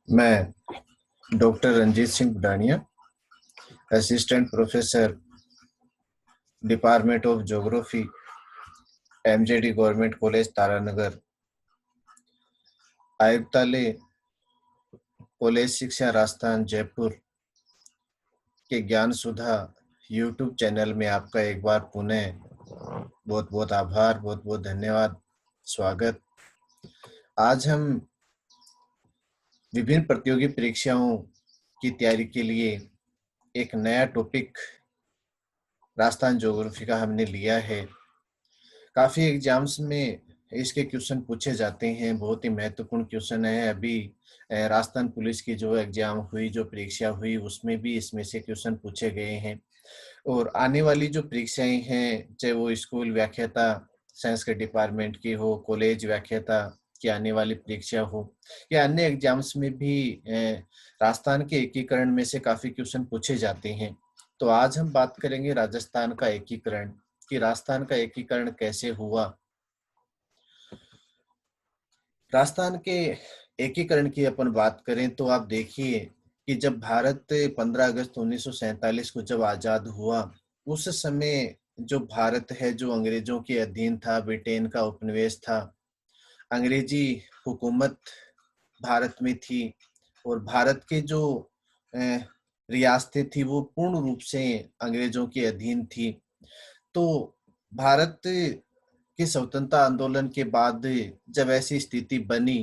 मैं doctor Ranjit Singh Budania, assistant professor, department of geography, MJD government college Taranagar, आयुक्तालय college शिक्षा राजस्थान जयपुर के ज्ञान सुधा यूट्यूब चैनल में आपका एक बार पुनः बहुत बहुत आभार, बहुत बहुत धन्यवाद, स्वागत। आज हम विभिन्न प्रतियोगी परीक्षाओं की तैयारी के लिए एक नया टॉपिक राजस्थान ज्योग्राफी का हमने लिया है। काफी एग्जाम्स में इसके क्वेश्चन पूछे जाते हैं, बहुत ही महत्वपूर्ण क्वेश्चन है। अभी राजस्थान पुलिस की जो एग्जाम हुई, जो परीक्षा हुई, उसमें भी इसमें से क्वेश्चन पूछे गए हैं। और आने वाली जो परीक्षाएं हैं, चाहे वो स्कूल व्याख्याता साइंस के डिपार्टमेंट की हो, कॉलेज व्याख्याता की आने वाली परीक्षा हो, या अन्य एग्जाम्स में भी राजस्थान के एकीकरण में से काफी क्वेश्चन पूछे जाते हैं। तो आज हम बात करेंगे राजस्थान का एकीकरण, कि राजस्थान का एकीकरण कैसे हुआ। राजस्थान के एकीकरण की अपन बात करें तो आप देखिए कि जब भारत 15 अगस्त 1947 को जब आजाद हुआ, उस समय जो भारत है, जो अंग्रेजों के अधीन था, ब्रिटेन का उपनिवेश था, अंग्रेजी हुकूमत भारत में थी, और भारत के जो रियासतें थी वो पूर्ण रूप से अंग्रेजों के अधीन थी। तो भारत के स्वतंत्रता आंदोलन के बाद जब ऐसी स्थिति बनी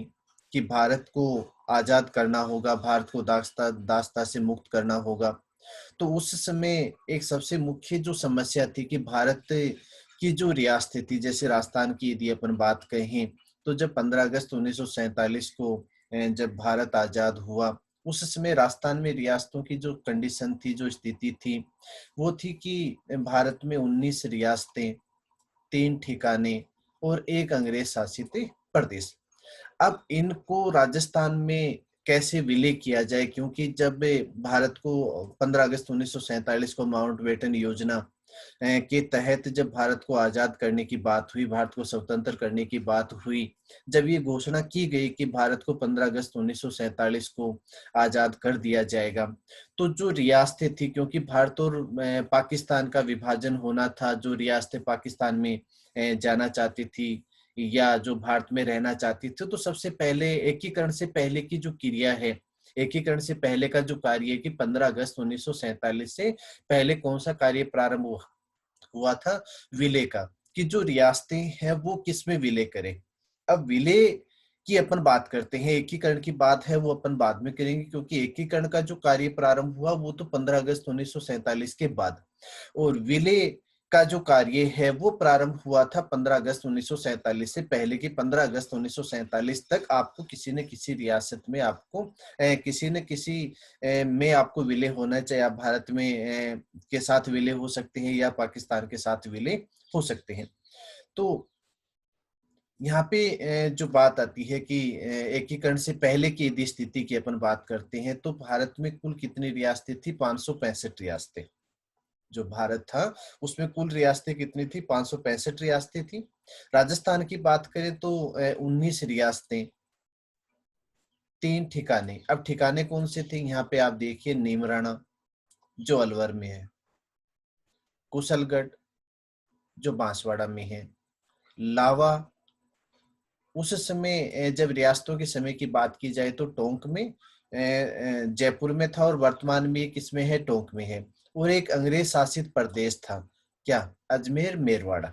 कि भारत को आजाद करना होगा, भारत को दासता से मुक्त करना होगा, तो उस समय एक सबसे मुख्य जो समस्या थी कि भारत की जो रियासतें थी, जैसे राजस्थान की यदि अपन बात कहें, तो जब 15 अगस्त 1947 को जब भारत आजाद हुआ, उस समय राजस्थान में रियासतों की जो कंडीशन थी, जो स्थिति थी, वो थी कि भारत में 19 रियासतें, 3 ठिकाने और एक अंग्रेज शासित प्रदेश। अब इनको राजस्थान में कैसे विलय किया जाए, क्योंकि जब भारत को 15 अगस्त 1947 को माउंटबेटन योजना के तहत जब भारत को आजाद करने की बात हुई, भारत को स्वतंत्र करने की बात हुई, जब ये घोषणा की गई कि भारत को 15 अगस्त 1947 को आजाद कर दिया जाएगा, तो जो रियासतें थी, क्योंकि भारत और पाकिस्तान का विभाजन होना था, जो रियासतें पाकिस्तान में जाना चाहती थी या जो भारत में रहना चाहती थी, तो सबसे पहले एकीकरण से पहले की जो क्रिया है, एकीकरण से पहले का जो कार्य है कि 15 अगस्त 1947 से पहले कौन सा कार्य प्रारंभ हुआ था, विलय का, कि जो रियासतें हैं वो किस में विलय करें। अब विलय की अपन बात करते हैं, एकीकरण की बात है वो अपन बाद में करेंगे, क्योंकि एकीकरण का जो कार्य प्रारंभ हुआ वो तो 15 अगस्त 1947 के बाद, और विलय का जो कार्य है वो प्रारंभ हुआ था 15 अगस्त 1947 से पहले। की 15 अगस्त 1947 तक आपको किसी न किसी रियासत में, आपको किसी न किसी में आपको विलय होना चाहिए। आप भारत में के साथ विलय हो सकते हैं या पाकिस्तान के साथ विलय हो सकते हैं। तो यहाँ पे जो बात आती है कि एकीकरण से पहले की यदि स्थिति की अपन बात करते हैं, तो भारत में कुल कितनी रियासतें थी? 565 रियासतें। जो भारत था उसमें कुल रियासतें कितनी थी? 565 रियासतें थी। राजस्थान की बात करें तो 19 रियासतें, 3 ठिकाने। अब ठिकाने कौन से थे? यहाँ पे आप देखिए, नीमराणा जो अलवर में है, कुशलगढ़ जो बांसवाड़ा में है, लावा उस समय जब रियासतों के समय की बात की जाए तो टोंक में, जयपुर में था, और वर्तमान में किसमें है? टोंक में है। और एक अंग्रेज शासित प्रदेश था, क्या? अजमेर, मेरवाड़ा।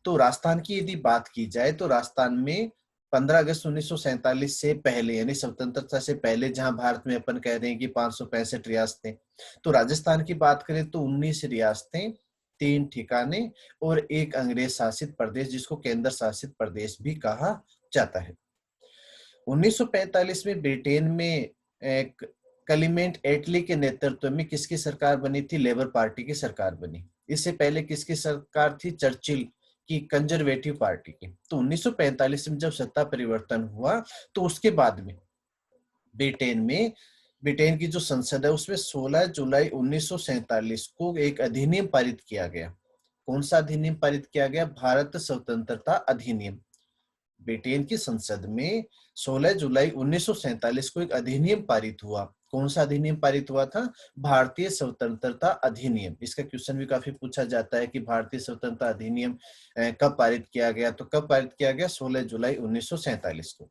तो राजस्थान की यदि बात की जाए तो राजस्थान में 15 अगस्त 1947 से पहले, यानी स्वतंत्रता से पहले, जहां भारत में अपन कह रहे हैं कि 565 रियासतें, तो राजस्थान की बात करें तो 19 रियासतें, 3 ठिकाने और एक अंग्रेज शासित प्रदेश, जिसको केंद्र शासित प्रदेश भी कहा जाता है। 1945 में ब्रिटेन में एक क्लीमेंट एटली के नेतृत्व में किसकी सरकार बनी थी? लेबर पार्टी की सरकार बनी। इससे पहले किसकी सरकार थी? चर्चिल की कंजर्वेटिव पार्टी की। तो 1945 में जब सत्ता परिवर्तन हुआ, तो उसके बाद में ब्रिटेन की जो संसद है उसमें 16 जुलाई 1947 को एक अधिनियम पारित किया गया। कौन सा अधिनियम पारित किया गया? भारत स्वतंत्रता अधिनियम। ब्रिटेन की संसद में 16 जुलाई 1947 को एक अधिनियम पारित हुआ। कौन सा अधिनियम पारित हुआ था? भारतीय स्वतंत्रता अधिनियम। इसका क्वेश्चन भी काफी पूछा जाता है कि भारतीय स्वतंत्रता अधिनियम कब पारित किया गया? तो कब पारित किया गया? 16 जुलाई 1947 को।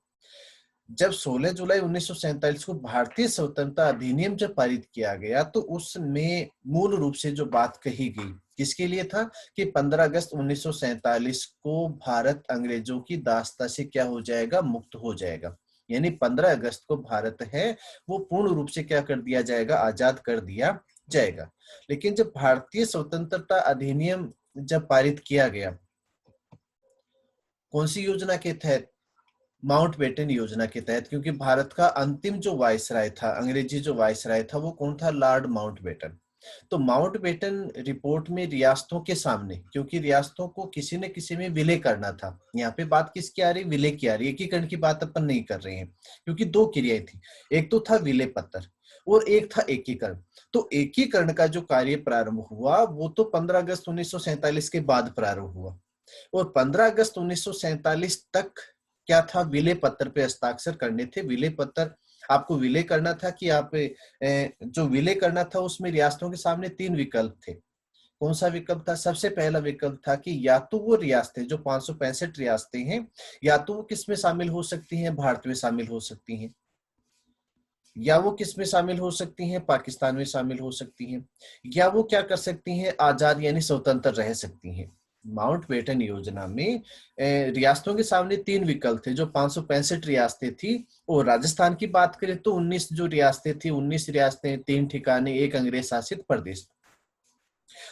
जब 16 जुलाई 1947 को भारतीय स्वतंत्रता अधिनियम जब पारित किया गया तो उसमें मूल रूप से जो बात कही गई किसके लिए था कि 15 अगस्त 1947 को भारत अंग्रेजों की दास्ता से क्या हो जाएगा? मुक्त हो जाएगा। यानी 15 अगस्त को भारत है वो पूर्ण रूप से क्या कर दिया जाएगा? आजाद कर दिया जाएगा। लेकिन जब भारतीय स्वतंत्रता अधिनियम जब पारित किया गया, कौन सी योजना के तहत? माउंटबेटन योजना के तहत, क्योंकि भारत का अंतिम जो वायसराय था, अंग्रेजी जो वायसराय था, वो कौन था? Lord Mountbatten. तो माउंटबेटन रिपोर्ट में रियासतों के सामने, क्योंकि रियासतों को किसी न किसी में विलय करना था, यहाँ पे बात किसकी आ रही? विलय की आ रही है। एकीकरण की बात अपन नहीं कर रहे हैं, क्योंकि दो क्रियाएं थी, एक तो था विलय पत्र और एक था एकीकरण। तो एकीकरण का जो कार्य प्रारंभ हुआ वो तो 15 अगस्त 1947 के बाद प्रारंभ हुआ, और 15 अगस्त 1947 तक क्या था? विलय पत्र पे हस्ताक्षर करने थे। विलय पत्र आपको विलय करना था कि आप जो विलय करना था उसमें रियासतों के सामने तीन विकल्प थे। कौन सा विकल्प था? सबसे पहला विकल्प था कि या तो वो रियासतें जो 565 रियासतें हैं, या तो वो किस में शामिल हो सकती हैं? भारत में शामिल हो सकती हैं, या वो किस में शामिल हो सकती हैं? पाकिस्तान में शामिल हो सकती हैं, या वो क्या कर सकती हैं? आजाद यानी स्वतंत्र रह सकती हैं। माउंटबेटन योजना में रियासतों के सामने तीन विकल्प थे। जो 565 रियासतें थी, और राजस्थान की बात करें तो 19 जो रियासतें थी, 19 रियासतें, 3 ठिकाने, एक अंग्रेज शासित प्रदेश।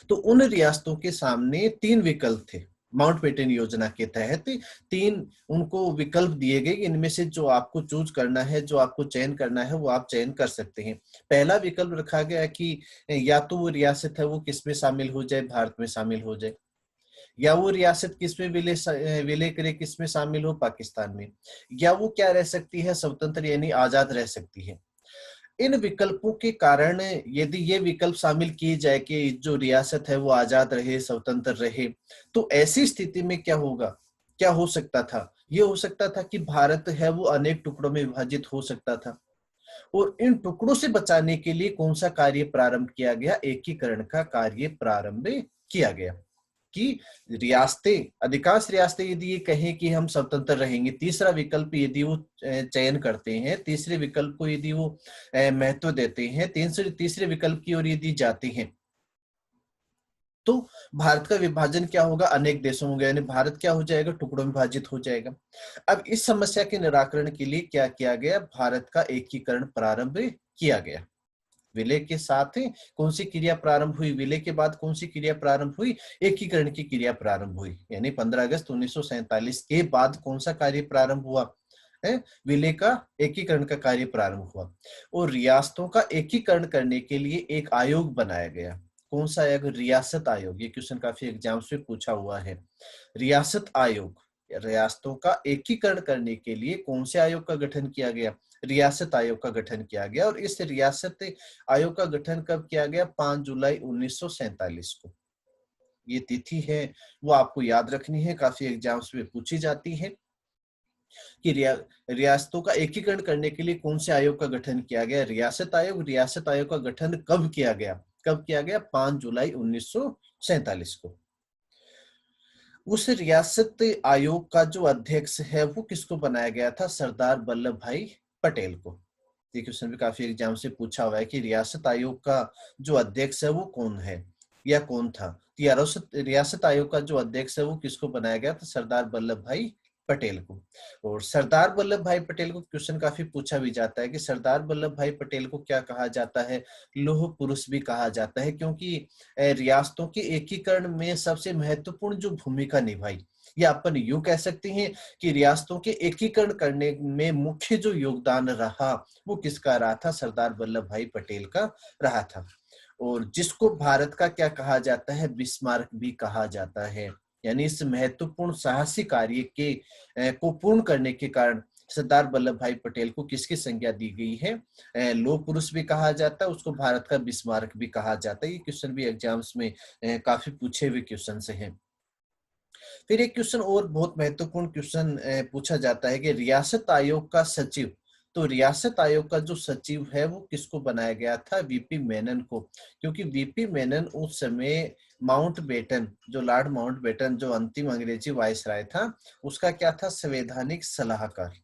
तो उन रियासतों के सामने तीन विकल्प थे। माउंटबेटन योजना के तहत तीन उनको विकल्प दिए गए, इनमें से जो आपको चूज करना है, जो आपको चयन करना है, वो आप चयन कर सकते हैं। पहला विकल्प रखा गया कि या तो वो रियासत है वो किस में शामिल हो जाए? भारत में शामिल हो जाए, या वो रियासत किस में विलय करे? किस में शामिल हो? पाकिस्तान में। या वो क्या रह सकती है? स्वतंत्र यानी आजाद रह सकती है। इन विकल्पों के कारण यदि ये विकल्प शामिल किए जाए कि जो रियासत है वो आजाद रहे, स्वतंत्र रहे, तो ऐसी स्थिति में क्या होगा? क्या हो सकता था? ये हो सकता था कि भारत है वो अनेक टुकड़ों में विभाजित हो सकता था, और इन टुकड़ों से बचाने के लिए कौन सा कार्य प्रारंभ किया गया? एकीकरण का कार्य प्रारंभ किया गया कि रियासतें, अधिकांश रियासतें यदि ये कहें कि हम स्वतंत्र रहेंगे, तीसरा विकल्प यदि वो चयन करते हैं, तीसरे विकल्प को यदि वो महत्व देते हैं, तीसरे विकल्प की ओर यदि जाते हैं, तो भारत का विभाजन क्या होगा? अनेक देशों में, यानी भारत क्या हो जाएगा? टुकड़ों में विभाजित हो जाएगा। अब इस समस्या के निराकरण के लिए क्या किया गया? भारत का एकीकरण प्रारंभ किया गया। विलय के साथ कौन सी क्रिया प्रारंभ हुई? विलय के बाद कौन सी क्रिया प्रारंभ हुई? एकीकरण की क्रिया प्रारंभ हुई। यानी 15 अगस्त 1947 के बाद कौन सा कार्य प्रारंभ हुआ है? विलय का, एकीकरण का कार्य प्रारंभ हुआ। और रियासतों का एकीकरण करने के लिए एक आयोग बनाया गया। कौन सा आयोग? रियासत आयोग। ये क्वेश्चन काफी एग्जाम्स में पूछा हुआ है। रियासत आयोग, रियासतों का एकीकरण करने के लिए कौन से आयोग का गठन किया गया? रियासत आयोग का गठन किया गया। और इस रियासत आयोग का गठन कब किया गया? 5 जुलाई 1947 को। ये तिथि है वो आपको याद रखनी है, काफी एग्जाम्स में पूछी जाती है कि रियासतों का एकीकरण करने के लिए कौन से आयोग का गठन किया गया? रियासत आयोग। रियासत आयोग का गठन कब किया गया? कब किया गया? 5 जुलाई 1947 को। उस रियासत आयोग का जो अध्यक्ष है वो किसको बनाया गया था? सरदार वल्लभ भाई पटेल को। ये क्वेश्चन भी काफी एग्जाम से पूछा हुआ है कि रियासत आयोग का जो अध्यक्ष है वो कौन है या कौन था? रियासत आयोग का जो अध्यक्ष है वो किसको बनाया गया था? सरदार वल्लभ भाई पटेल को। और सरदार वल्लभ भाई पटेल को क्वेश्चन काफी पूछा भी जाता है कि सरदार वल्लभ भाई पटेल को क्या कहा जाता है? लौह पुरुष भी कहा जाता है, क्योंकि रियासतों के एकीकरण में सबसे महत्वपूर्ण जो भूमिका निभाई, या अपन यूं कह सकते हैं कि रियासतों के एकीकरण करने में मुख्य जो योगदान रहा वो किसका रहा था? सरदार वल्लभ भाई पटेल का रहा था। और जिसको भारत का क्या कहा जाता है? बिस्मार्क भी कहा जाता है। यानी इस महत्वपूर्ण साहसी कार्य के को पूर्ण करने के कारण सरदार वल्लभ भाई पटेल को किसकी संज्ञा दी गई है? लौह पुरुष भी कहा जाता है, उसको भारत का बिस्मार्क भी कहा जाता है। ये क्वेश्चन भी एग्जाम्स में काफी पूछे हुए क्वेश्चन से हैं। फिर एक क्वेश्चन और बहुत महत्वपूर्ण क्वेश्चन पूछा जाता है कि रियासत आयोग का सचिव, तो रियासत आयोग का जो सचिव है वो किसको बनाया गया था? वीपी मेनन को, क्योंकि वीपी मेनन उस समय माउंटबेटन, जो लॉर्ड माउंटबेटन जो अंतिम अंग्रेजी वायसराय था, उसका क्या था? संवैधानिक सलाहकार।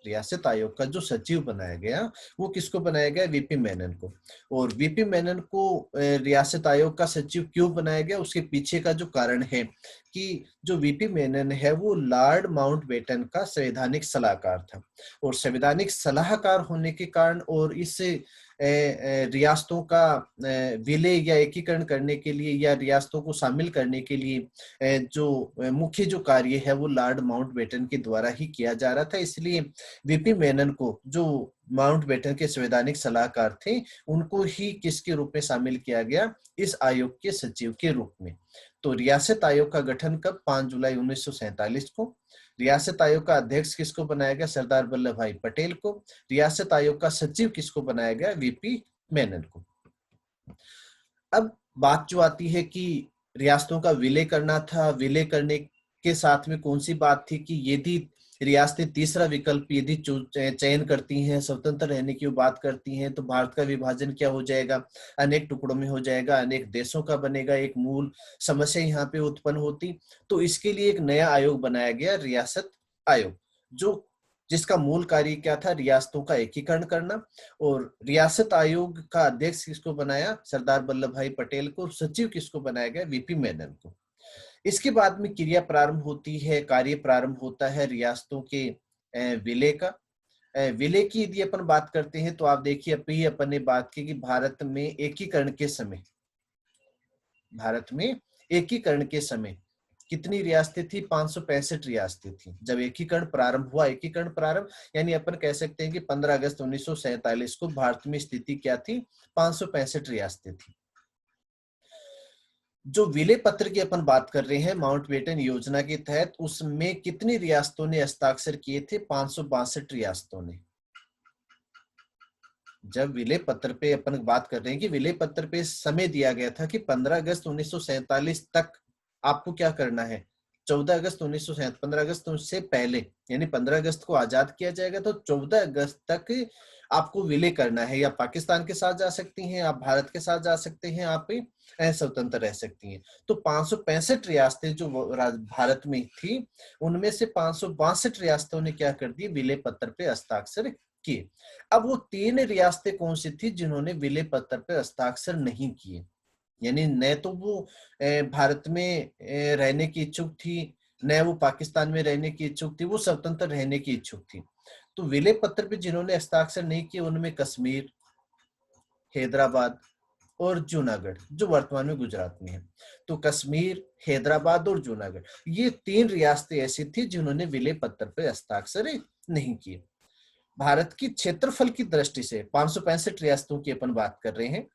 रियासत आयोग का जो सचिव बनाया गया वो किसको बनाया गया? वीपी मेनन को। और वीपी मेनन को रियासत आयोग का सचिव क्यों बनाया गया? उसके पीछे का जो कारण है कि जो वीपी मेनन है वो लॉर्ड माउंटबेटन का संवैधानिक सलाहकार था, और संवैधानिक सलाहकार होने के कारण और इस रियासतों का विलय या एकीकरण करने के लिए या रियासतों को शामिल करने के लिए जो मुख्य जो कार्य है वो लॉर्ड माउंटबेटन के द्वारा ही किया जा रहा था। इसलिए वीपी मेनन को, जो माउंटबेटन के संवैधानिक सलाहकार थे, उनको ही किसके रूप में शामिल किया गया? इस आयोग के सचिव के रूप में। तो रियासत आयोग का गठन कब? 5 जुलाई 1947 को। रियासत आयोग का अध्यक्ष किसको बनाया गया? सरदार वल्लभ भाई पटेल को। रियासत आयोग का सचिव किसको बनाया गया? वीपी मेनन को। अब बात जो आती है कि रियासतों का विलय करना था, विलय करने के साथ में कौन सी बात थी कि यदि रियासतें तीसरा विकल्प यदि चयन करती हैं, स्वतंत्र रहने की बात करती हैं, तो भारत का विभाजन क्या हो जाएगा? अनेक टुकड़ों में हो जाएगा, अनेक देशों का बनेगा, एक मूल समस्या यहाँ पे उत्पन्न होती। तो इसके लिए एक नया आयोग बनाया गया, रियासत आयोग, जो जिसका मूल कार्य क्या था? रियासतों का एकीकरण करना। और रियासत आयोग का अध्यक्ष किसको बनाया? सरदार वल्लभ भाई पटेल को। सचिव किसको बनाया गया? वीपी मेनन को। इसके बाद में क्रिया प्रारंभ होती है, कार्य प्रारंभ होता है रियासतों के विलय का। विलय की यदि अपन बात करते हैं तो आप देखिए, अभी अपन ने बात की कि भारत में एकीकरण के समय कितनी रियासतें थी? 565 रियासतें थी जब एकीकरण प्रारंभ हुआ। एकीकरण प्रारंभ यानी अपन कह सकते हैं कि 15 अगस्त 1947 को भारत में स्थिति क्या थी? 565 रियासतें थी। जो विलय पत्र की अपन बात कर रहे हैं माउंटबेटन योजना के तहत, उसमें कितनी रियासतों ने हस्ताक्षर किए थे? 562 रियासतों ने। जब विलय पत्र पे अपन बात कर रहे हैं कि विलय पत्र पे समय दिया गया था कि 15 अगस्त 1947 तक आपको क्या करना है? 14 अगस्त 1947, 15 अगस्त से पहले, यानी 15 अगस्त को आजाद किया जाएगा, तो 14 अगस्त तक आपको विलय करना है। या पाकिस्तान के साथ जा सकती हैं, आप भारत के साथ जा सकते हैं, आप स्वतंत्र रह सकती हैं। तो 565 रियासतें जो भारत में थी, उनमें से 562 रियासतों ने क्या कर दिए? विलय पत्र पे हस्ताक्षर किए। अब वो 3 रियासतें कौन सी थी जिन्होंने विलय पत्र पे हस्ताक्षर नहीं किए? यानी न तो वो भारत में रहने की इच्छुक थी, न वो पाकिस्तान में रहने की इच्छुक थी, वो स्वतंत्र रहने की इच्छुक थी। तो विलय पत्र पे जिन्होंने हस्ताक्षर नहीं किए उनमें कश्मीर, हैदराबाद और जूनागढ़, जो वर्तमान में गुजरात में है। तो कश्मीर, हैदराबाद और जूनागढ़, ये 3 रियासतें ऐसी थी जिन्होंने विलय पत्र पे हस्ताक्षर नहीं किए। भारत की क्षेत्रफल की दृष्टि से 565 रियासतों की अपन बात कर रहे हैं,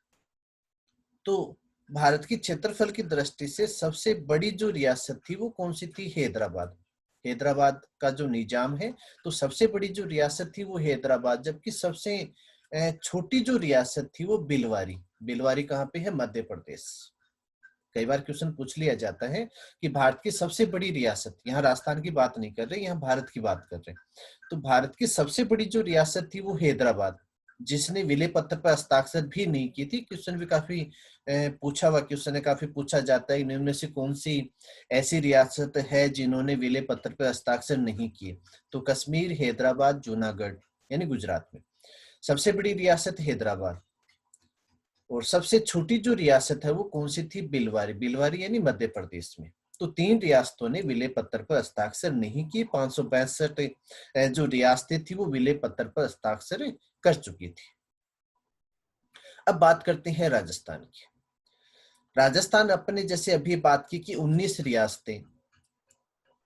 तो भारत की क्षेत्रफल की दृष्टि से सबसे बड़ी जो रियासत थी वो कौन सी थी? हैदराबाद। हैदराबाद का जो निजाम है, तो सबसे बड़ी जो रियासत थी वो हैदराबाद, जबकि सबसे छोटी जो रियासत थी वो बिलवारी। बिलवारी कहाँ पे है? मध्य प्रदेश। कई बार क्वेश्चन पूछ लिया जाता है कि भारत की सबसे बड़ी रियासत, यहाँ राजस्थान की बात नहीं कर रहे, यहाँ भारत की बात कर रहे हैं। तो भारत की सबसे बड़ी जो रियासत थी वो हैदराबाद, जिसने विलय पत्र पर हस्ताक्षर भी नहीं की थी। क्वेश्चन भी काफी पूछा हुआ क्वेश्चन है, काफी पूछा जाता है इनमें से कौन सी ऐसी रियासत है जिन्होंने विलय पत्र पर हस्ताक्षर नहीं किए? तो कश्मीर, हैदराबाद, जूनागढ़, यानी गुजरात में। सबसे बड़ी रियासत हैदराबाद, और सबसे छोटी जो रियासत है वो कौन सी थी? बिलवारी। बिलवारी यानी मध्य प्रदेश में। तो 3 रियासतों ने विलय पत्र पर हस्ताक्षर नहीं की। 562 जो रियासतें थी वो विलय पत्र पर हस्ताक्षर कर चुकी थी। अब बात करते हैं राजस्थान की। राजस्थान अपने जैसे अभी बात की कि 19 रियासतें,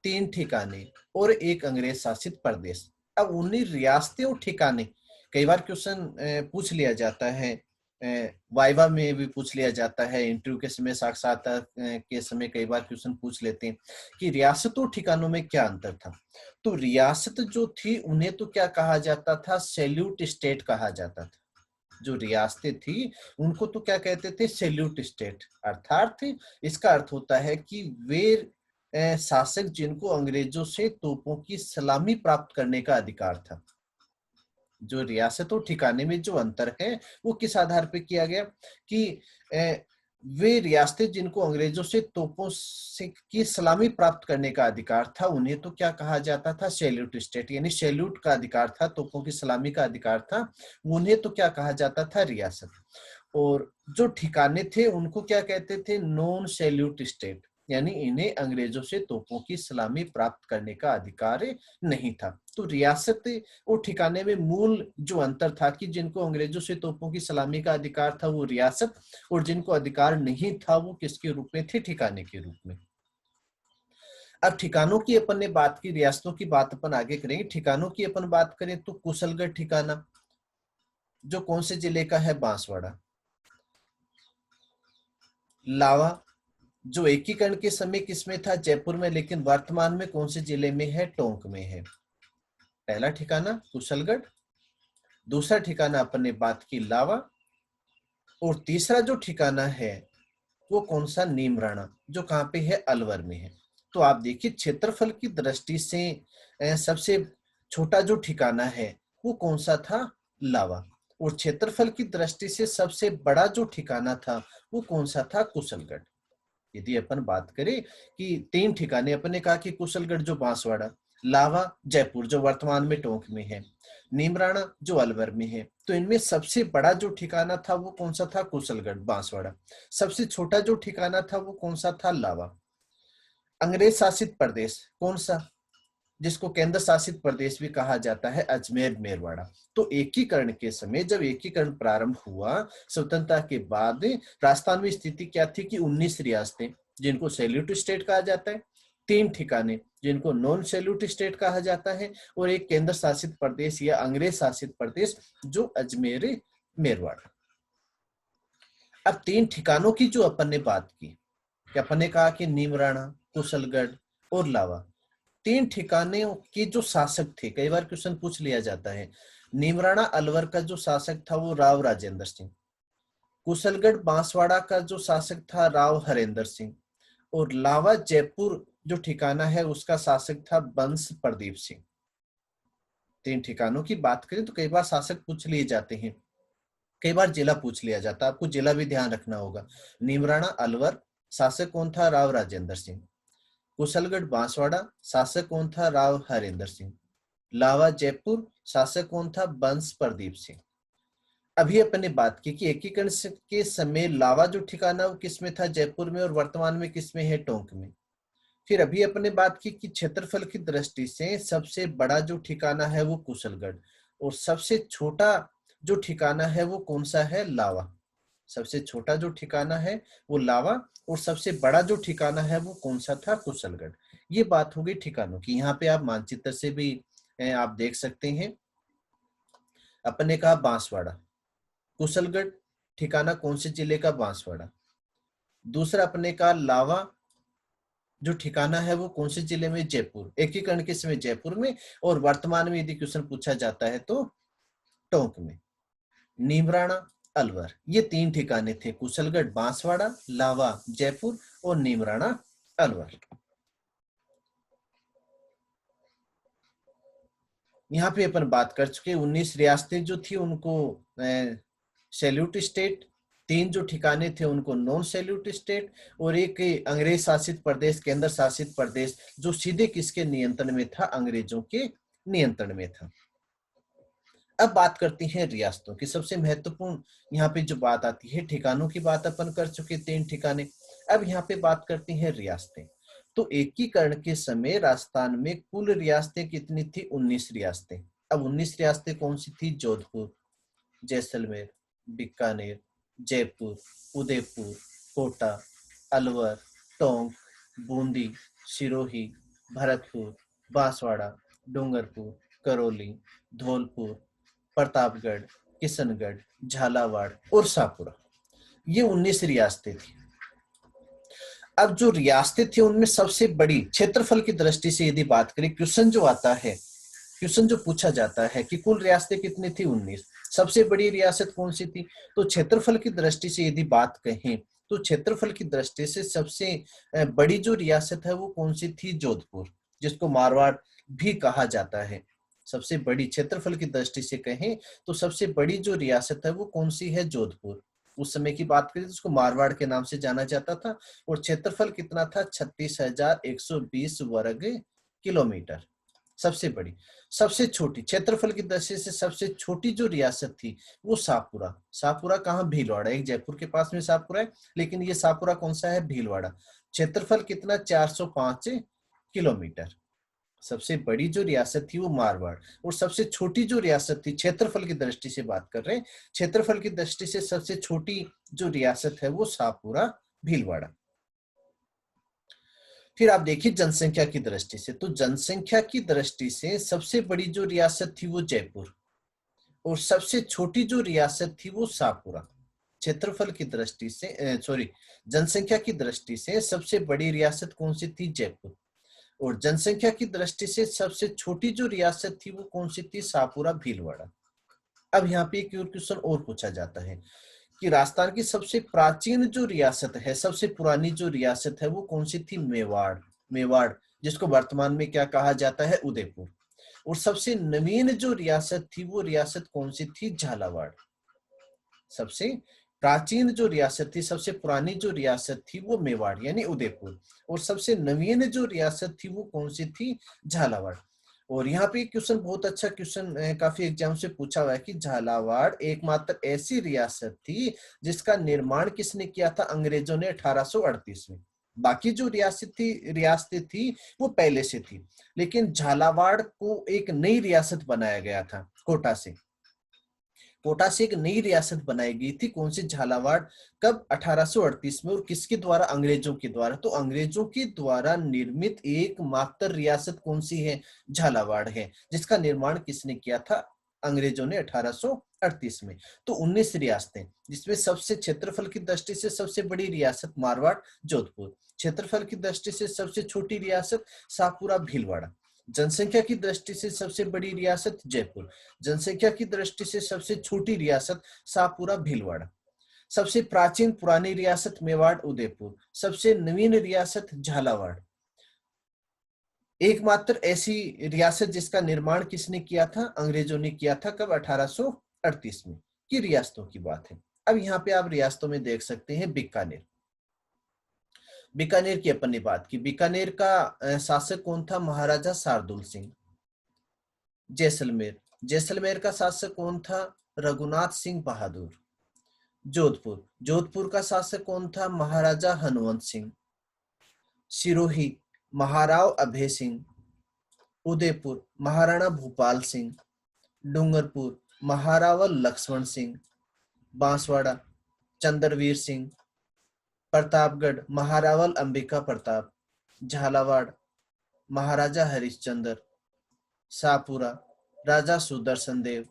3 ठिकाने और एक अंग्रेज शासित प्रदेश। अब 19 रियासतें और ठिकाने, कई बार क्वेश्चन पूछ लिया जाता है, वाइवा में भी पूछ लिया जाता है, इंटरव्यू के समय, साक्षात्कार के समय कई बार क्वेश्चन पूछ लेते हैं कि रियासतों ठिकानों में क्या अंतर था। तो रियासत जो थी उन्हें तो क्या कहा जाता था? सैल्यूट स्टेट कहा जाता था। जो रियासतें थी उनको तो क्या कहते थे? Salute state. अर्थात इसका अर्थ होता है कि वे शासक जिनको अंग्रेजों से तोपों की सलामी प्राप्त करने का अधिकार था। जो रियासत और ठिकाने में जो अंतर है वो किस आधार पे किया गया कि वे रियासतें जिनको अंग्रेजों से तोपों से की सलामी प्राप्त करने का अधिकार था, उन्हें तो क्या कहा जाता था, सैल्यूट स्टेट, यानी सैल्यूट का अधिकार था, तोपों की सलामी का अधिकार था, उन्हें तो क्या कहा जाता था, रियासत। और जो ठिकाने थे उनको क्या कहते थे, नॉन सैल्यूट स्टेट, यानी इन्हें अंग्रेजों से तोपों की सलामी प्राप्त करने का अधिकार नहीं था। तो रियासत और ठिकाने में मूल जो अंतर था कि जिनको अंग्रेजों से तोपों की सलामी का अधिकार था वो रियासत, और जिनको अधिकार नहीं था वो किसके रूप में थे, ठिकाने के रूप में। अब ठिकानों की अपन ने बात की, रियासतों की बात अपन आगे करेंगे। ठिकानों की अपन बात करें तो कुशलगढ़ ठिकाना जो कौन से जिले का है, बांसवाड़ा। लावा जो एकीकरण के समय किसमें था, जयपुर में, लेकिन वर्तमान में कौन से जिले में है, टोंक में है। पहला ठिकाना कुशलगढ़, दूसरा ठिकाना अपन ने बात की लावा, और तीसरा जो ठिकाना है वो कौन सा, नीमराणा, जो कहाँ पे है, अलवर में है। तो आप देखिए क्षेत्रफल की दृष्टि से सबसे छोटा जो ठिकाना है वो कौन सा था, लावा, और क्षेत्रफल की दृष्टि से सबसे बड़ा जो ठिकाना था वो कौन सा था, कुशलगढ़। यदि अपन बात करें कि तीन ठिकाने, अपन ने कहा कि कुशलगढ़ जो बांसवाड़ा, लावा जयपुर जो वर्तमान में टोंक में है, नीमराणा जो अलवर में है, तो इनमें सबसे बड़ा जो ठिकाना था वो कौन सा था, कुशलगढ़ बांसवाड़ा। सबसे छोटा जो ठिकाना था वो कौन सा था, लावा। अंग्रेज शासित प्रदेश कौन सा, जिसको केंद्र शासित प्रदेश भी कहा जाता है, अजमेर मेरवाड़ा। तो एकीकरण के समय जब एकीकरण प्रारंभ हुआ स्वतंत्रता के बाद, राजस्थान में स्थिति क्या थी कि 19 रियासतें जिनको सैल्यूट स्टेट कहा जाता है, 3 ठिकाने जिनको नॉन सैल्यूट स्टेट कहा जाता है, और एक केंद्र शासित प्रदेश या अंग्रेज शासित प्रदेश जो अजमेर मेरवाड़ा। अब 3 ठिकानों की जो अपन ने बात की, कि अपन ने कहा कि नीमराणा, कुशलगढ़ और लावा, 3 ठिकाने के जो शासक थे, कई बार क्वेश्चन पूछ लिया जाता है, नीमराणा अलवर का जो शासक था वो राव राजेंद्र सिंह, कुशलगढ़ बांसवाड़ा का जो शासक था राव हरेंद्र सिंह, और लावा जयपुर जो ठिकाना है उसका शासक था बंस प्रदीप सिंह। 3 ठिकानों की बात करें तो कई बार शासक पूछ लिए जाते हैं, कई बार जिला पूछ लिया जाता है, आपको जिला भी ध्यान रखना होगा। नीमराणा अलवर शासक कौन था, राव राजेंद्र सिंह। कुशलगढ़ बांसवाड़ा शासक कौन था, राव हरेंद्र सिंह। लावा जयपुर शासक कौन था, बंस प्रदीप सिंह। अभी अपन ने बात की कि एकीकरण के समय लावा जो ठिकाना वो किसमें था, जयपुर में, और वर्तमान में किसमें है, टोंक में। फिर अभी अपन ने बात की कि क्षेत्रफल की दृष्टि से सबसे बड़ा जो ठिकाना है वो कुशलगढ़, और सबसे छोटा जो ठिकाना है वो कौन सा है, लावा। सबसे छोटा जो ठिकाना है वो लावा, और सबसे बड़ा जो ठिकाना है वो कौन सा था, कुशलगढ़। ये बात हो गई ठिकानों की। यहाँ पे आप मानचित्र से भी आप देख सकते हैं। अपन ने कहा बांसवाड़ा, कुशलगढ़ ठिकाना कौन से जिले का, बांसवाड़ा। दूसरा अपन ने कहा लावा जो ठिकाना है वो कौन से जिले में, जयपुर, एकीकरण के समय जयपुर में, और वर्तमान में यदि क्वेश्चन पूछा जाता है तो टोंक में। नीमराणा अलवर, ये 3 ठिकाने थे, कुशलगढ़ बांसवाड़ा, लावा जयपुर और नीमराणा अलवर। यहाँ पे अपन बात कर चुके, 19 रियासतें जो थी उनको सैल्यूट स्टेट, 3 जो ठिकाने थे उनको नॉन सैल्यूट स्टेट, और एक अंग्रेज शासित प्रदेश, केंद्र शासित प्रदेश जो सीधे किसके नियंत्रण में था, अंग्रेजों के नियंत्रण में था। अब बात करती हैं रियासतों की। सबसे महत्वपूर्ण यहाँ पे जो बात आती है, ठिकानों की बात अपन कर चुके, 3 ठिकाने। अब यहाँ पे बात करती हैं रियासतें। तो एकीकरण के समय राजस्थान में कुल रियासतें कितनी थी, 19 रियासतें। अब 19 रियासतें कौन सी थी, जोधपुर, जैसलमेर, बीकानेर, जयपुर, उदयपुर, कोटा, अलवर, टोंक, बूंदी, सिरोही, भरतपुर, बांसवाड़ा, डूंगरपुर, करौली, धौलपुर, प्रतापगढ़, किशनगढ़, झालावाड़ और शाहपुरा। ये 19 रियासतें थी। अब जो रियासतें थी उनमें सबसे बड़ी क्षेत्रफल की दृष्टि से यदि बात करें, क्वेश्चन जो आता है, क्वेश्चन जो पूछा जाता है कि कुल रियासतें कितनी थी, 19, सबसे बड़ी रियासत कौन सी थी, तो क्षेत्रफल की दृष्टि से यदि बात कहें तो क्षेत्रफल की दृष्टि से सबसे बड़ी जो रियासत है वो कौन सी थी? जोधपुर, जिसको मारवाड़ भी कहा जाता है। सबसे बड़ी क्षेत्रफल की दृष्टि से कहें तो सबसे बड़ी जो रियासत है वो कौन सी है? जोधपुर। उस समय की बात करें तो उसको मारवाड़ के नाम से जाना जाता था और क्षेत्रफल कितना था? 36,120 वर्ग किलोमीटर। सबसे बड़ी। सबसे छोटी क्षेत्रफल की दृष्टि से सबसे छोटी जो रियासत थी वो शाहपुरा। शाहपुरा कहाँ? भीलवाड़ा। एक जयपुर के पास में शाहपुरा है, लेकिन ये शाहपुरा कौन सा है? भीलवाड़ा। क्षेत्रफल कितना? 405 किलोमीटर। सबसे बड़ी जो रियासत थी वो मारवाड़, और सबसे छोटी जो रियासत थी, क्षेत्रफल की दृष्टि से बात कर रहे हैं, क्षेत्रफल की दृष्टि से सबसे छोटी जो रियासत है वो शाहपुरा भीलवाड़ा। फिर आप देखिए जनसंख्या की दृष्टि से, तो जनसंख्या की दृष्टि से सबसे बड़ी जो रियासत थी वो जयपुर, और सबसे छोटी जो रियासत थी वो शाहपुरा। क्षेत्रफल की दृष्टि से सॉरी जनसंख्या की दृष्टि से सबसे बड़ी रियासत कौन सी थी? जयपुर। और जनसंख्या की दृष्टि से सबसे छोटी जो रियासत थी वो कौन सी थी? शाहपुरा भीलवाड़ा। अब यहाँ पे एक क्वेश्चन और पूछा जाता है कि राजस्थान की सबसे प्राचीन जो रियासत है, सबसे पुरानी जो रियासत है वो कौन सी थी? मेवाड़। मेवाड़, जिसको वर्तमान में क्या कहा जाता है? उदयपुर। और सबसे नवीन जो रियासत थी वो रियासत कौन सी थी? झालावाड़। सबसे प्राचीन जो रियासत थी, सबसे पुरानी जो रियासत थी वो मेवाड़ यानी उदयपुर, और सबसे नवीन जो रियासत थी वो कौन सी थी? झालावाड़। और यहाँ पे क्वेश्चन बहुत अच्छा क्वेश्चन काफी एग्जाम से पूछा हुआ है कि झालावाड़ एकमात्र ऐसी रियासत थी जिसका निर्माण किसने किया था? अंग्रेजों ने 1838 में। बाकी जो रियासतें थी वो पहले से थी, लेकिन झालावाड़ को एक नई रियासत बनाया गया था कोटा से। कोटा से एक नई रियासत बनाई गई थी, कौन सी? झालावाड़। कब? 1838 में। और किसके द्वारा? अंग्रेजों के द्वारा। तो अंग्रेजों के द्वारा निर्मित एकमात्र रियासत कौन सी है? झालावाड़ है, जिसका निर्माण किसने किया था? अंग्रेजों ने 1838 में। तो 19 रियासतें, जिसमें सबसे क्षेत्रफल की दृष्टि से सबसे बड़ी रियासत मारवाड़ जोधपुर, क्षेत्रफल की दृष्टि से सबसे छोटी रियासत शाहपुरा भीलवाड़ा, जनसंख्या की दृष्टि से सबसे बड़ी रियासत जयपुर, जनसंख्या की दृष्टि से सबसे छोटी रियासत शाहपुरा भीलवाड़ा, सबसे प्राचीन पुरानी रियासत मेवाड़ उदयपुर, सबसे नवीन रियासत झालावाड़, एकमात्र ऐसी रियासत जिसका निर्माण किसने किया था? अंग्रेजों ने किया था। कब? 1838 में। की रियासतों की बात है। अब यहाँ पे आप रियासतों में देख सकते हैं बीकानेर। बीकानेर की अपन ने बात की। बीकानेर का शासक कौन था? महाराजा शार्दुल सिंह। जैसलमेर, जैसलमेर का शासक कौन था? रघुनाथ सिंह बहादुर। जोधपुर, जोधपुर का शासक कौन था? महाराजा हनुमंत सिंह। सिरोही, महाराव अभय सिंह। उदयपुर, महाराणा भूपाल सिंह। डूंगरपुर, महारावल लक्ष्मण सिंह। बांसवाड़ा, चंद्रवीर सिंह। प्रतापगढ़, महारावल अंबिका प्रताप। झालावाड़, महाराजा हरिश्चंद्र। शाहपुरा, राजा सुदर्शन देव।